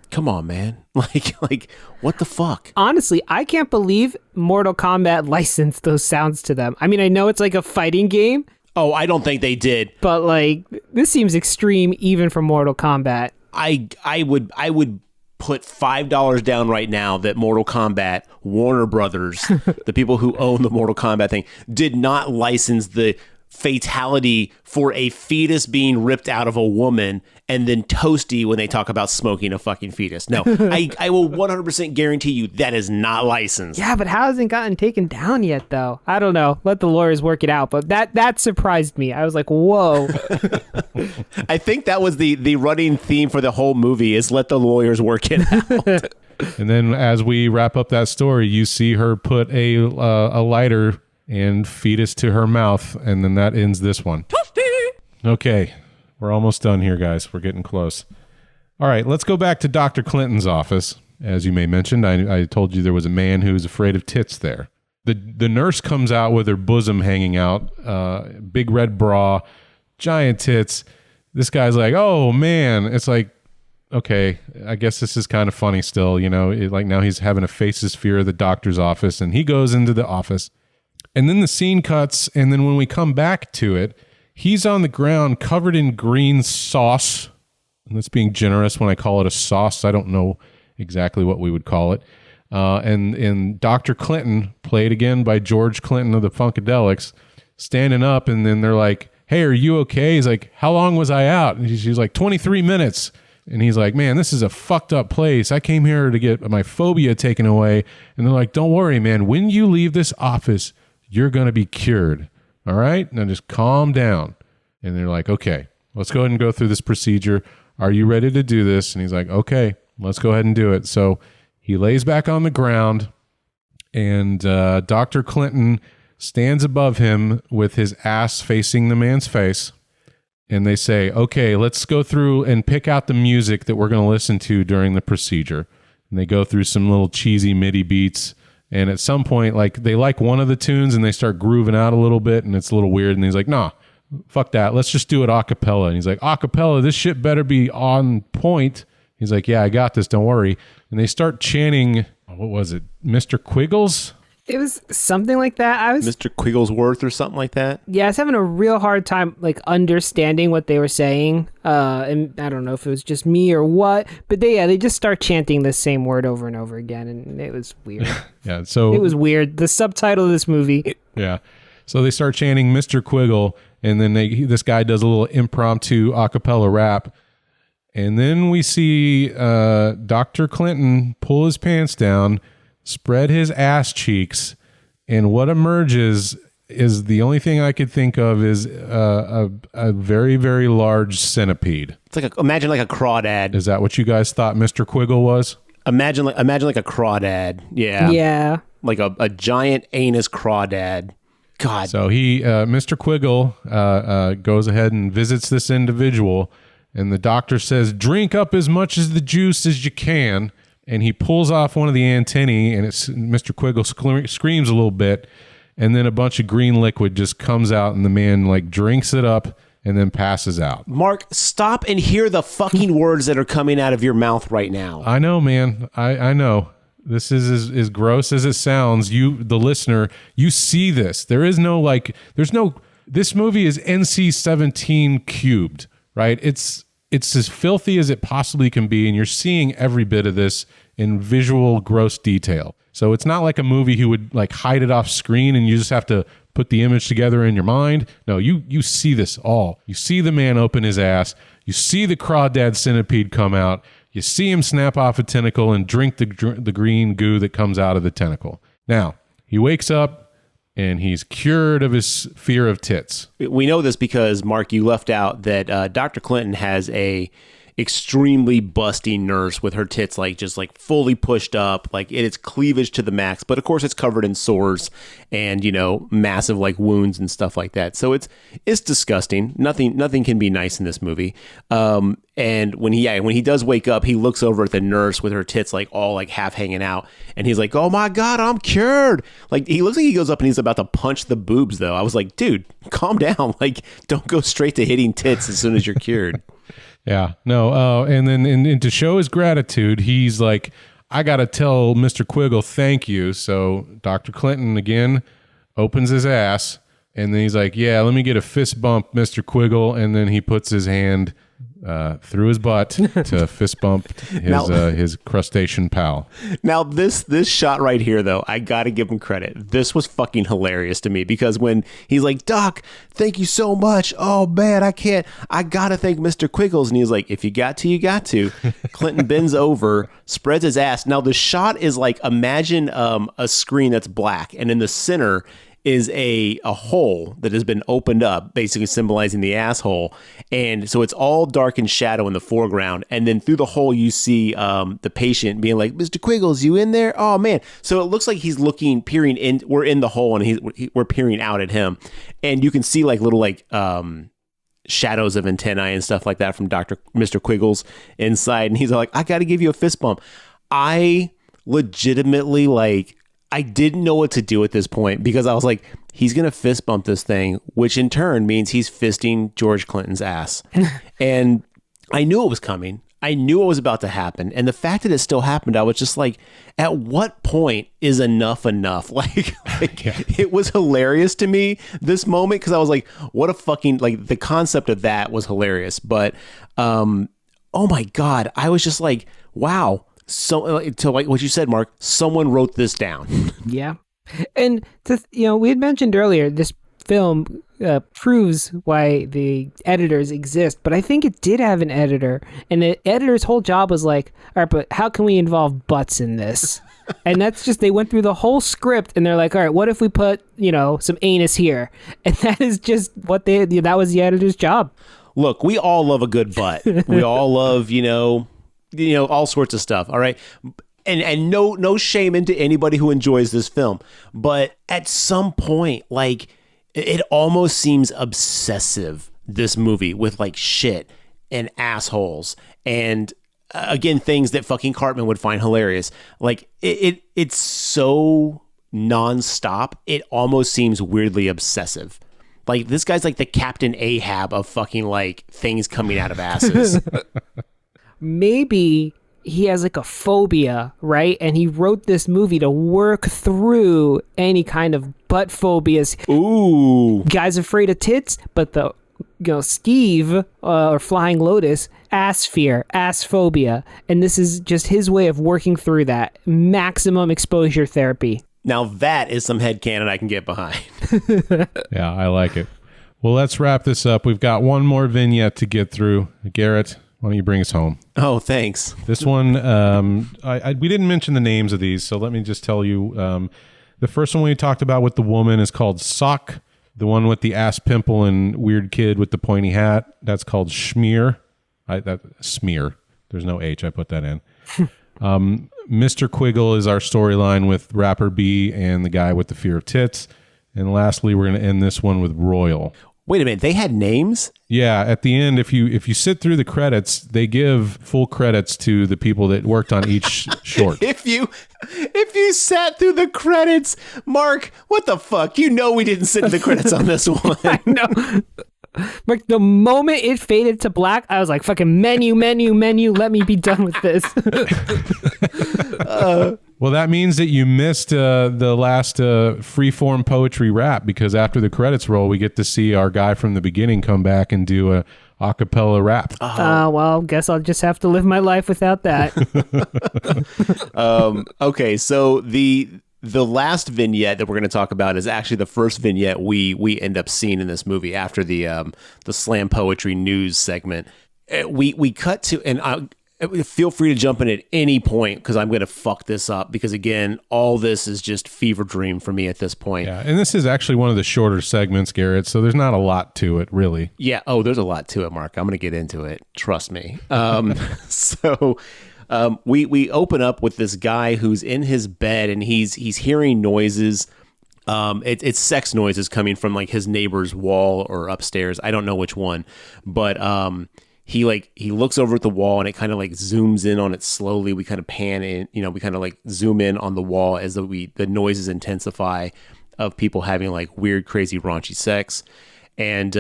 Come on, man. Like, what the fuck? Honestly, I can't believe Mortal Kombat licensed those sounds to them. I mean, I know it's like a fighting game. Oh, I don't think they did. But like, this seems extreme even for Mortal Kombat. I would put $5 down right now that Mortal Kombat, Warner Brothers, the people who own the Mortal Kombat thing, did not license the fatality for a fetus being ripped out of a woman and then toasty when they talk about smoking a fucking fetus. No, I will 100% guarantee you that is not licensed. Yeah, but how hasn't gotten taken down yet, though? I don't know. Let the lawyers work it out. But that surprised me. I was like, whoa. I think that was the running theme for the whole movie is let the lawyers work it out. And then as we wrap up that story, you see her put a lighter and fetus to her mouth, and then that ends this one. Toasty! Okay, we're almost done here, guys. We're getting close. All right, let's go back to Dr. Clinton's office. As you may mention, I told you there was a man who was afraid of tits there. The nurse comes out with her bosom hanging out, big red bra, giant tits. This guy's like, oh, man. It's like, okay, I guess this is kind of funny still. You know, like now he's having a faceless fear of the doctor's office, and he goes into the office. And then the scene cuts, and then when we come back to it, he's on the ground covered in green sauce. And that's being generous when I call it a sauce. I don't know exactly what we would call it. And Dr. Clinton, played again by George Clinton of the Funkadelics, standing up, and then they're like, hey, are you okay? He's like, how long was I out? And she's like, 23 minutes. And he's like, man, this is a fucked up place. I came here to get my phobia taken away. And they're like, don't worry, man. When you leave this office, you're going to be cured. All right? Now just calm down. And they're like, okay, let's go ahead and go through this procedure. Are you ready to do this? And he's like, okay, let's go ahead and do it. So he lays back on the ground, and Dr. Clinton stands above him with his ass facing the man's face. And they say, okay, let's go through and pick out the music that we're going to listen to during the procedure. And they go through some little cheesy MIDI beats. And at some point, like, they like one of the tunes and they start grooving out a little bit, and it's a little weird. And he's like, nah, fuck that. Let's just do it a cappella. And he's like, a cappella, this shit better be on point. He's like, yeah, I got this. Don't worry. And they start chanting, what was it? Mr. Quiggles? It was something like that. Mr. Quigglesworth or something like that. Yeah, I was having a real hard time like understanding what they were saying. And I don't know if it was just me or what, but they just start chanting the same word over and over again, and it was weird. Yeah, so it was weird. The subtitle of this movie. Yeah. So they start chanting Mr. Quiggle, and then this guy does a little impromptu a cappella rap. And then we see Dr. Clinton pull his pants down, spread his ass cheeks, and what emerges is the only thing I could think of is a very, very large centipede. It's like imagine like a crawdad. Is that what you guys thought Mr. Quiggle was? Imagine like a crawdad. Yeah. Yeah. Like a giant anus crawdad. God. So Mr. Quiggle goes ahead and visits this individual, and the doctor says, drink up as much as the juice as you can. And he pulls off one of the antennae, and Mr. Quiggle screams a little bit, and then a bunch of green liquid just comes out, and the man like drinks it up and then passes out. Mark, stop and hear the fucking words that are coming out of your mouth right now. I know, man. I know. This is as gross as it sounds. You, the listener, you see this. This movie is NC-17 cubed, right? It's as filthy as it possibly can be, and you're seeing every bit of this in visual gross detail. So it's not like a movie who would like hide it off screen and you just have to put the image together in your mind. No, you see this all. You see the man open his ass. You see the crawdad centipede come out. You see him snap off a tentacle and drink the green goo that comes out of the tentacle. Now, he wakes up and he's cured of his fear of tits. We know this because, Mark, you left out that Dr. Clinton has a extremely busty nurse with her tits like just like fully pushed up, like it is cleavage to the max, but of course it's covered in sores and, you know, massive like wounds and stuff like that. So it's disgusting. Nothing can be nice in this movie. And when he does wake up, he looks over at the nurse with her tits like all like half hanging out, and he's like, "Oh my God, I'm cured!" Like he looks like he goes up and he's about to punch the boobs. Though I was like, "Dude, calm down! Like don't go straight to hitting tits as soon as you're cured." Yeah, no. And then and to show his gratitude, he's like, "I gotta tell Mr. Quiggle thank you." So Dr. Clinton again opens his ass, and then he's like, "Yeah, let me get a fist bump, Mr. Quiggle," and then he puts his hand through his butt to fist bump his crustacean pal. Now this shot right here, though, I gotta give him credit. This was fucking hilarious to me because when he's like, "Doc, thank you so much. Oh man, I gotta thank Mr. Quiggles," and he's like, "If you got to, you got to." Clinton bends over, spreads his ass. Now the shot is like, imagine a screen that's black, and in the center is a hole that has been opened up, basically symbolizing the asshole. And so it's all dark and shadow in the foreground. And then through the hole, you see the patient being like, "Mr. Quiggles, you in there? Oh, man." So it looks like he's peering in. We're in the hole and we're peering out at him. And you can see like little like shadows of antennae and stuff like that from Mr. Quiggles inside. And he's like, "I got to give you a fist bump." I legitimately I didn't know what to do at this point because I was like, he's going to fist bump this thing, which in turn means he's fisting George Clinton's ass. And I knew it was coming. I knew it was about to happen. And the fact that it still happened, I was just like, at what point is enough? It was hilarious to me, this moment, because I was like, what a fucking, like, the concept of that was hilarious. But, oh my God, I was just like, wow. So, to like what you said, Mark, someone wrote this down. Yeah. And, we had mentioned earlier, this film proves why the editors exist, but I think it did have an editor, and the editor's whole job was like, all right, but how can we involve butts in this? And that's just, they went through the whole script, and they're like, all right, what if we put, some anus here? And that is just that was the editor's job. Look, we all love a good butt. We all love, all sorts of stuff. All right. And no shame into anybody who enjoys this film. But at some point, like, it almost seems obsessive, this movie, with like shit and assholes and again, things that fucking Cartman would find hilarious. Like it's so nonstop. It almost seems weirdly obsessive. Like this guy's like the Captain Ahab of fucking like things coming out of asses. Maybe he has like a phobia, right? And he wrote this movie to work through any kind of butt phobias. Ooh. Guy's afraid of tits, but the Steve or Flying Lotus, ass fear, ass phobia. And this is just his way of working through that. Maximum exposure therapy. Now that is some headcanon I can get behind. Yeah, I like it. Well, let's wrap this up. We've got one more vignette to get through. Garrett, why don't you bring us home? Oh, thanks. This one, we didn't mention the names of these, so let me just tell you. The first one we talked about with the woman is called Sock. The one with the ass pimple and weird kid with the pointy hat, that's called Schmear. Smear. There's no H. I put that in. Mr. Quiggle is our storyline with Rapper B and the guy with the fear of tits. And lastly, we're going to end this one with Royal. Wait a minute, they had names? Yeah, at the end, if you sit through the credits, they give full credits to the people that worked on each short. If you sat through the credits, Mark, what the fuck? You know we didn't sit in the credits on this one. I know. Like the moment it faded to black, I was like, fucking menu, let me be done with this. Well, that means that you missed the last freeform poetry rap, because after the credits roll, we get to see our guy from the beginning come back and do a acapella rap. Well, guess I'll just have to live my life without that. Okay, so the last vignette that we're going to talk about is actually the first vignette we end up seeing in this movie after the slam poetry news segment. We cut to, and feel free to jump in at any point because I'm going to fuck this up because, again, all this is just fever dream for me at this point. Yeah, and this is actually one of the shorter segments, Garrett, so there's not a lot to it, really. Yeah. Oh, there's a lot to it, Mark. I'm going to get into it. Trust me. We open up with this guy who's in his bed and he's hearing noises. It's sex noises coming from like his neighbor's wall or upstairs. I don't know which one, but he looks over at the wall and it kind of like zooms in on it slowly. We kind of pan in, we kind of like zoom in on the wall as the noises intensify of people having like weird, crazy, raunchy sex. And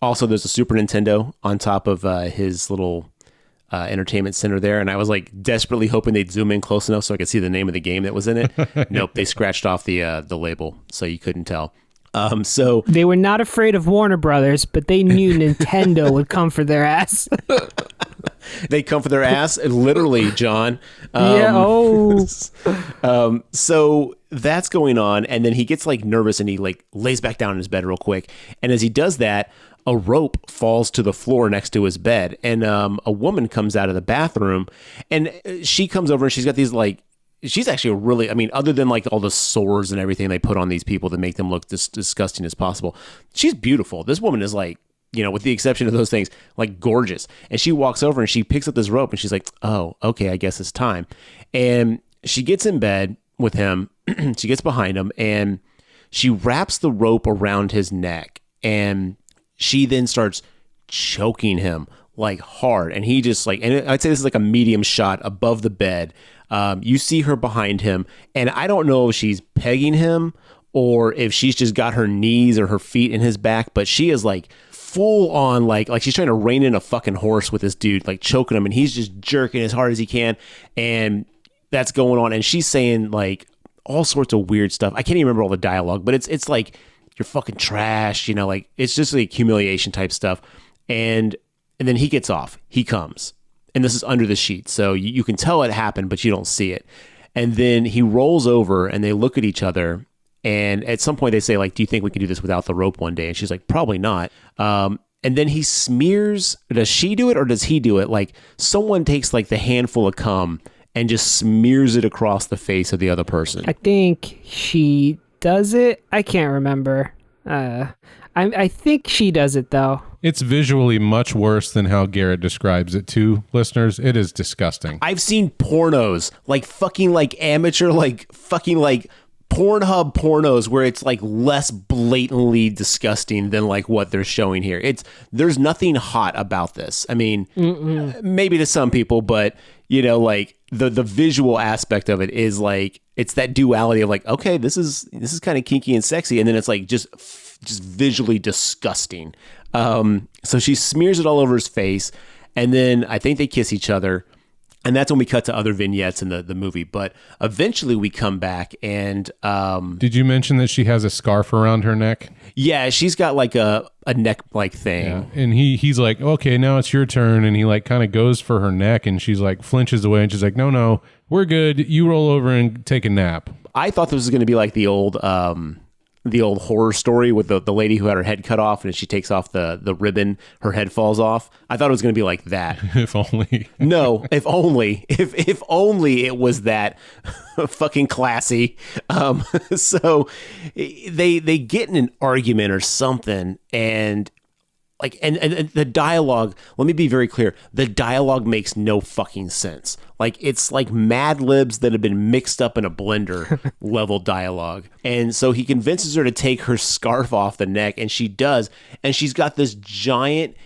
also there's a Super Nintendo on top of his little entertainment center there. And I was like desperately hoping they'd zoom in close enough so I could see the name of the game that was in it. Nope. They scratched off the label so you couldn't tell. So they were not afraid of Warner Brothers, but they knew Nintendo would come for their ass. They come for their ass, literally, John. So that's going on, and then he gets like nervous, and he like lays back down in his bed real quick. And as he does that, a rope falls to the floor next to his bed, and a woman comes out of the bathroom, and she comes over, and she's got these like. She's actually really, I mean, other than like all the sores and everything they put on these people to make them look as disgusting as possible, she's beautiful. This woman is like, with the exception of those things, like gorgeous. And she walks over and she picks up this rope and she's like, oh, okay, I guess it's time. And she gets in bed with him. She gets behind him and she wraps the rope around his neck. And she then starts choking him like hard. And he just like, and I'd say this is like a medium shot above the bed. You see her behind him, and I don't know if she's pegging him or if she's just got her knees or her feet in his back, but she is like full on like she's trying to rein in a fucking horse with this dude, like choking him, and he's just jerking as hard as he can, and that's going on, and she's saying like all sorts of weird stuff. I can't even remember all the dialogue, but it's like you're fucking trash, like it's just like humiliation type stuff, and then he gets off, he comes. And this is under the sheet, so you can tell it happened, but you don't see it. And then he rolls over, and they look at each other. And at some point, they say, like, do you think we can do this without the rope one day? And she's like, probably not. And then he smears. Does she do it, or does he do it? Like, someone takes, like, the handful of cum and just smears it across the face of the other person. I think she does it. I can't remember. I think she does it, though. It's visually much worse than how Garrett describes it to listeners. It is disgusting. I've seen pornos, like fucking like amateur, like fucking like Pornhub pornos where it's like less blatantly disgusting than like what they're showing here. There's nothing hot about this. I mean, maybe to some people, but like the visual aspect of it is like, it's that duality of like, okay, this is kind of kinky and sexy. And then it's like just visually disgusting. So she smears it all over his face, and then I think they kiss each other, and that's when we cut to other vignettes in the movie. But eventually we come back, and did you mention that she has a scarf around her neck? Yeah, she's got like a neck like thing. Yeah. And he's like, okay, now it's your turn, and he like kind of goes for her neck, and she's like flinches away, and she's like, no, we're good. You roll over and take a nap. I thought this was going to be like the old horror story with the lady who had her head cut off, and as she takes off the ribbon, her head falls off. I thought it was going to be like that. If only. No, if only it was that fucking classy. So they get in an argument or something, and like, and the dialogue, let me be very clear. The dialogue makes no fucking sense. Like, it's like Mad Libs that have been mixed up in a blender level dialogue. And so he convinces her to take her scarf off the neck, and she does. And she's got this giant,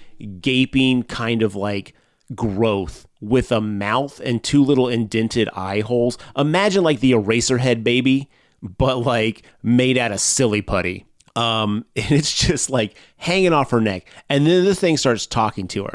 gaping kind of like growth with a mouth and two little indented eye holes. Imagine like the Eraserhead baby, but like made out of silly putty. And it's just like hanging off her neck. And then the thing starts talking to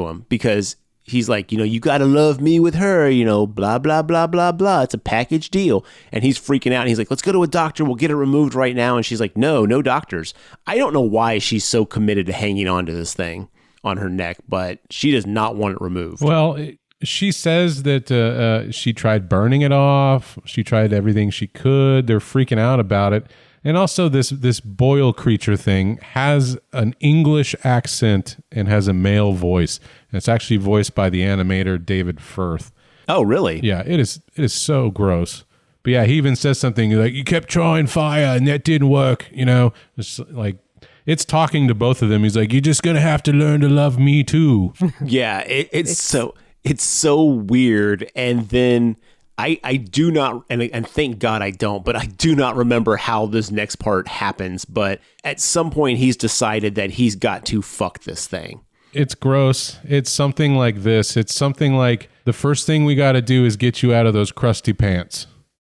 him because he's like, you got to love me with her, blah, blah, blah, blah, blah. It's a package deal. And he's freaking out. And he's like, let's go to a doctor. We'll get it removed right now. And she's like, no doctors. I don't know why she's so committed to hanging on to this thing on her neck, but she does not want it removed. Well, she says that she tried burning it off. She tried everything she could. They're freaking out about it. And also this boil creature thing has an English accent and has a male voice. And it's actually voiced by the animator David Firth. Oh, really? Yeah, it is so gross. But yeah, he even says something like, you kept trying fire and that didn't work, you know? It's like, it's talking to both of them. He's like, you're just going to have to learn to love me too. Yeah, it's so weird. And then I do not, and thank God I don't, but I do not remember how this next part happens. But at some point he's decided that he's got to fuck this thing. It's gross. It's something like this. It's something like, the first thing we got to do is get you out of those crusty pants.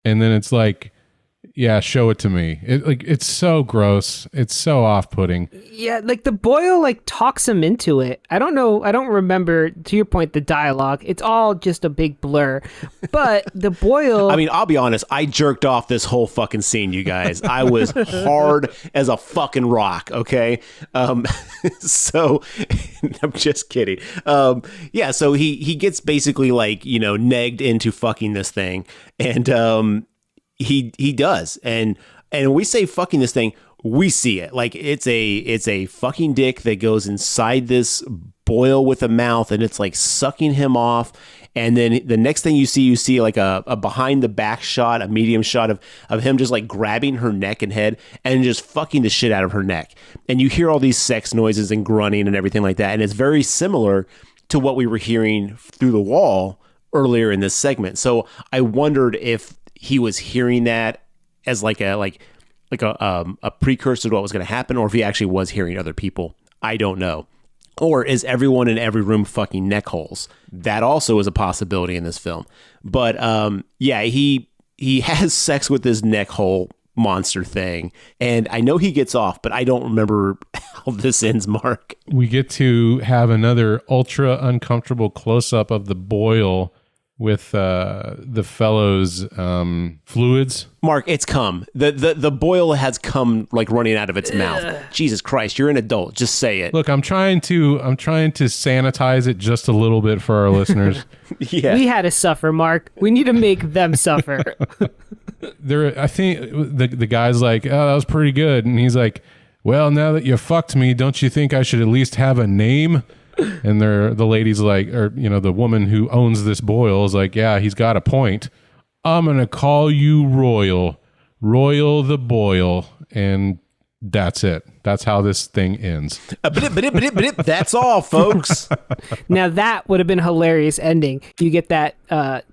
And then it's like, yeah, show it to me. It's so gross. It's so off-putting. Yeah, like the boil like talks him into it. I don't know. I don't remember, to your point, the dialogue. It's all just a big blur. But the boil... I mean, I'll be honest. I jerked off this whole fucking scene, you guys. I was hard as a fucking rock, okay? So, I'm just kidding. Yeah, so he gets basically like, you know, negged into fucking this thing. And... He does, and when we say fucking this thing, we see it. Like it's a fucking dick that goes inside this boil with a mouth, and it's like sucking him off. And then the next thing you see like a behind the back shot, a medium shot of him just like grabbing her neck and head and just fucking the shit out of her neck. And you hear all these sex noises and grunting and everything like that, and it's very similar to what we were hearing through the wall earlier in this segment. So I wondered if he was hearing that as like a precursor to what was going to happen, or if he actually was hearing other people. I don't know. Or is everyone in every room fucking neck holes? That also is a possibility in this film. But yeah, he has sex with this neck hole monster thing, and I know he gets off, but I don't remember how this ends, Mark. We get to have another ultra uncomfortable close-up of the boil with the fellow's fluids. Mark, it's cum. The boil has cum like running out of its mouth. Jesus Christ, you're an adult. Just say it. Look, I'm trying to sanitize it just a little bit for our listeners. Yeah. We had to suffer, Mark. We need to make them suffer. I think the guy's like, oh, that was pretty good. And he's like, well, now that you fucked me, don't you think I should at least have a name? And the lady's like, or, you know, the woman who owns this boil is like, yeah, he's got a point. I'm going to call you Royal the Boil. And that's it. That's how this thing ends. That's all, folks. Now that would have been a hilarious ending. You get that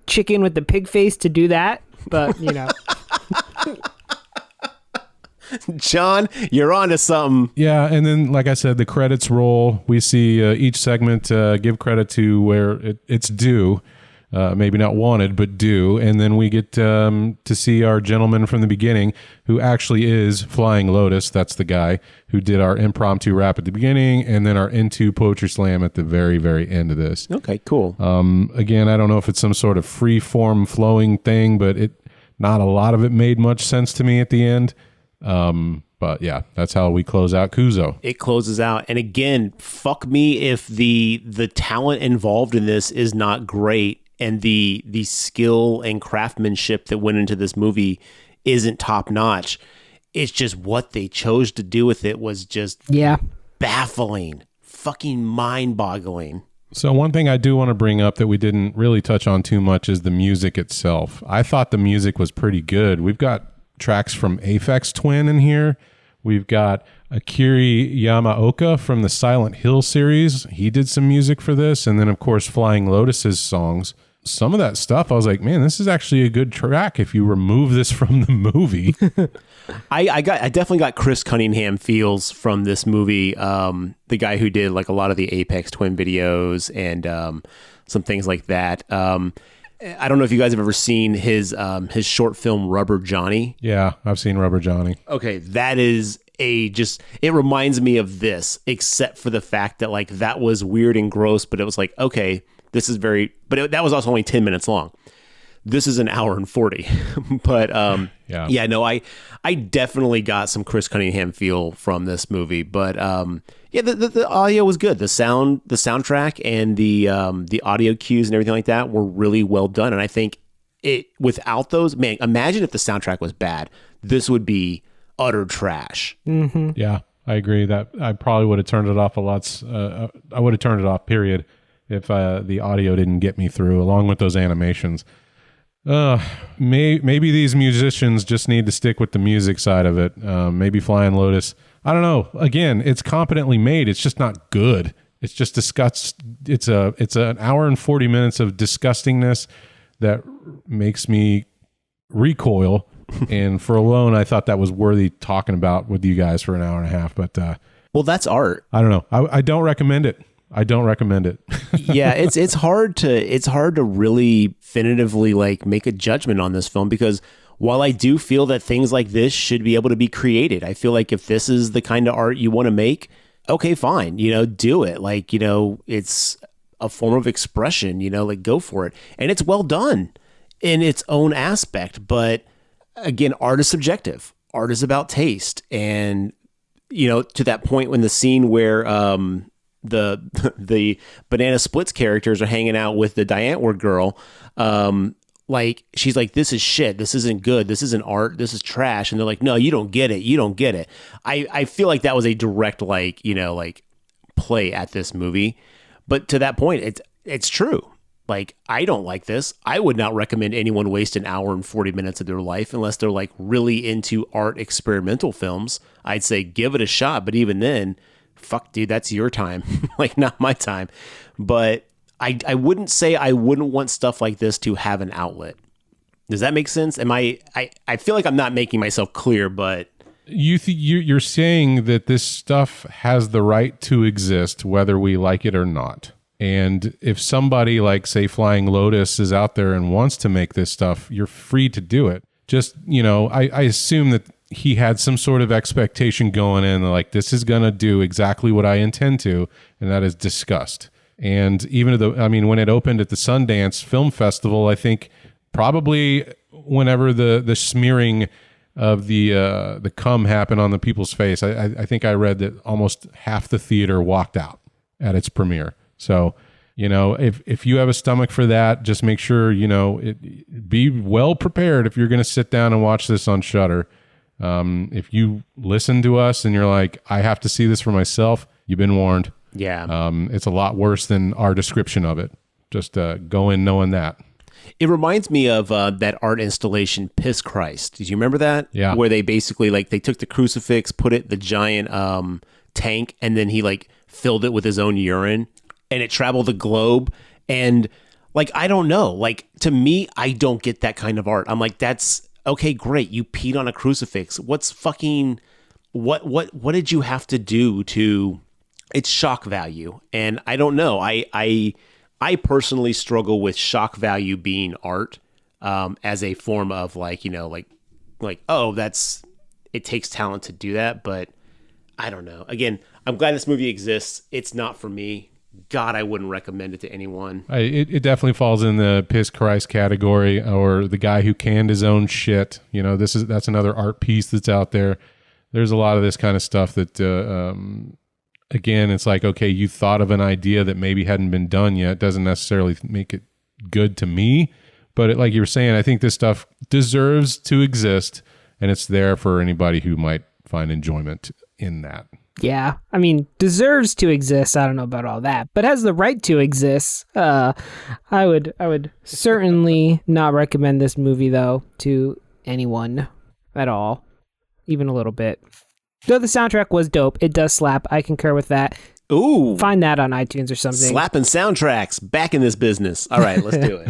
chicken with the pig face to do that, but, you know. John, you're on to something. Yeah, and then, like I said, the credits roll. We see each segment give credit to where it's due. Maybe not wanted, but due. And then we get to see our gentleman from the beginning, who actually is Flying Lotus. That's the guy who did our impromptu rap at the beginning, and then our Into Poetry Slam at the very, very end of this. Okay, cool. Again, I don't know if it's some sort of free-form flowing thing, but not a lot of it made much sense to me at the end. But yeah, that's how we close out Kuso. It closes out. And again, fuck me if the talent involved in this is not great, and the skill and craftsmanship that went into this movie isn't top notch. It's just what they chose to do with it was just baffling, fucking mind boggling. So one thing I do want to bring up that we didn't really touch on too much is the music itself. I thought the music was pretty good. We've got tracks from Aphex Twin in here. We've got Akira Yamaoka from the Silent Hill series. He did some music for this. And then, of course, Flying Lotus's songs. Some of that stuff, I was like, man, this is actually a good track if you remove this from the movie. I definitely got Chris Cunningham feels from this movie. The guy who did like a lot of the Aphex Twin videos and some things like that. I don't know if you guys have ever seen his short film Rubber Johnny. Yeah, I've seen Rubber Johnny. Okay, that is it reminds me of this, except for the fact that like that was weird and gross, but it was like, okay, this is that was also only 10 minutes long. This is an hour and 40. But I definitely got some Chris Cunningham feel from this movie. But the audio was good. The soundtrack and the audio cues and everything like that were really well done. And I think without those, man, imagine if the soundtrack was bad. This would be utter trash. Mm-hmm. Yeah, I agree that I probably would have turned it off a lot. I would have turned it off, period, if the audio didn't get me through, along with those animations. Maybe these musicians just need to stick with the music side of it. Maybe Flying Lotus. I don't know. Again, it's competently made. It's just not good. It's just disgust. It's an hour and 40 minutes of disgustingness that makes me recoil. And for alone, I thought that was worthy talking about with you guys for an hour and a half. But well, that's art. I don't know. I don't recommend it. I don't recommend it. Yeah, it's hard to really definitively like make a judgment on this film, because while I do feel that things like this should be able to be created, I feel like if this is the kind of art you want to make, okay, fine, do it. Like, it's a form of expression, like go for it. And it's well done in its own aspect. But again, art is subjective. Art is about taste. And, to that point when the scene where, the Banana Splits characters are hanging out with the DIDNT girl. Like, she's like, this is shit. This isn't good. This isn't art. This is trash. And they're like, no, you don't get it. You don't get it. I feel like that was a direct, play at this movie. But to that point, it's true. Like, I don't like this. I would not recommend anyone waste an hour and 40 minutes of their life unless they're like really into art experimental films. I'd say give it a shot. But even then, fuck, dude, that's your time. Like, not my time. But I wouldn't say I wouldn't want stuff like this to have an outlet. Does that make sense? I feel like I'm not making myself clear, but you're saying that this stuff has the right to exist whether we like it or not. And if somebody like, say, Flying Lotus is out there and wants to make this stuff, you're free to do it. Just, I assume that he had some sort of expectation going in, like, this is going to do exactly what I intend to, and that is disgust. And even though, when it opened at the Sundance Film Festival, I think probably whenever the smearing of the cum happened on the people's face, I think I read that almost half the theater walked out at its premiere. So, if you have a stomach for that, just make sure, be well prepared if you're going to sit down and watch this on Shudder. If you listen to us and you're like, I have to see this for myself, you've been warned. Yeah. It's a lot worse than our description of it. Just go in knowing that. It reminds me of that art installation, Piss Christ. Did you remember that? Yeah. Where they basically, they took the crucifix, put it in the giant tank, and then he, filled it with his own urine, and it traveled the globe. And, I don't know. To me, I don't get that kind of art. I'm like, that's... okay, great. You peed on a crucifix. What's fucking... What did you have to do to... It's shock value. And I don't know. I personally struggle with shock value being art as a form of oh, that's... It takes talent to do that, but I don't know. Again, I'm glad this movie exists. It's not for me. God, I wouldn't recommend it to anyone. It definitely falls in the Piss Christ category, or the guy who canned his own shit. That's another art piece that's out there. There's a lot of this kind of stuff that, again, it's like, okay, you thought of an idea that maybe hadn't been done yet. It doesn't necessarily make it good to me, but like you were saying, I think this stuff deserves to exist, and it's there for anybody who might find enjoyment in that. Yeah, deserves to exist. I don't know about all that, but has the right to exist. I would certainly not recommend this movie though to anyone at all, even a little bit. Though the soundtrack was dope, it does slap. I concur with that. Ooh, find that on iTunes or something. Slapping soundtracks, back in this business. All right, let's do it.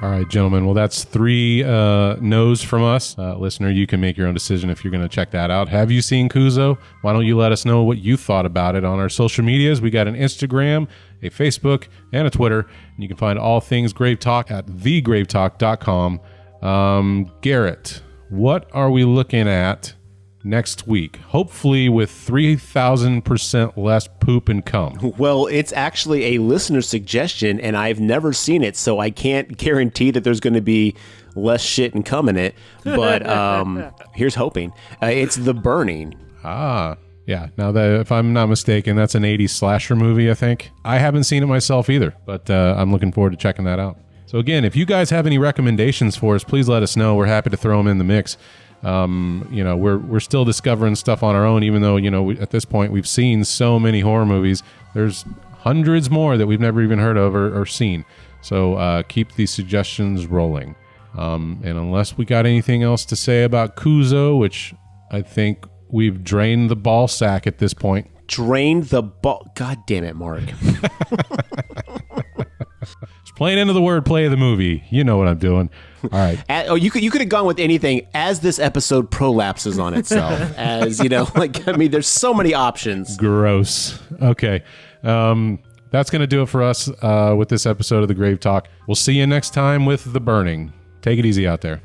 All right, gentlemen. Well, that's 3 no's from us. Listener, you can make your own decision if you're going to check that out. Have you seen Kuso? Why don't you let us know what you thought about it on our social medias? We got an Instagram, a Facebook, and a Twitter. And you can find all things GraveTalk at thegravetalk.com. Garrett, what are we looking at next week? Hopefully with 3,000% less poop and cum. Well, it's actually a listener suggestion, and I've never seen it, so I can't guarantee that there's going to be less shit and cum in it. But here's hoping. It's The Burning. Ah. Yeah, now that if I'm not mistaken, that's an 80s slasher movie, I think. I haven't seen it myself either, but I'm looking forward to checking that out. So again, if you guys have any recommendations for us, please let us know. We're happy to throw them in the mix. We're still discovering stuff on our own, even though, at this point we've seen so many horror movies. There's hundreds more that we've never even heard of or seen. So keep these suggestions rolling. And unless we got anything else to say about Kuso, which I think we've drained the ball sack at this point. Drained the ball. God damn it, Mark. Just playing into the wordplay of the movie. You know what I'm doing. All right. You could have gone with anything as this episode prolapses on itself. There's so many options. Gross. Okay. That's going to do it for us with this episode of the Grave Talk. We'll see you next time with The Burning. Take it easy out there.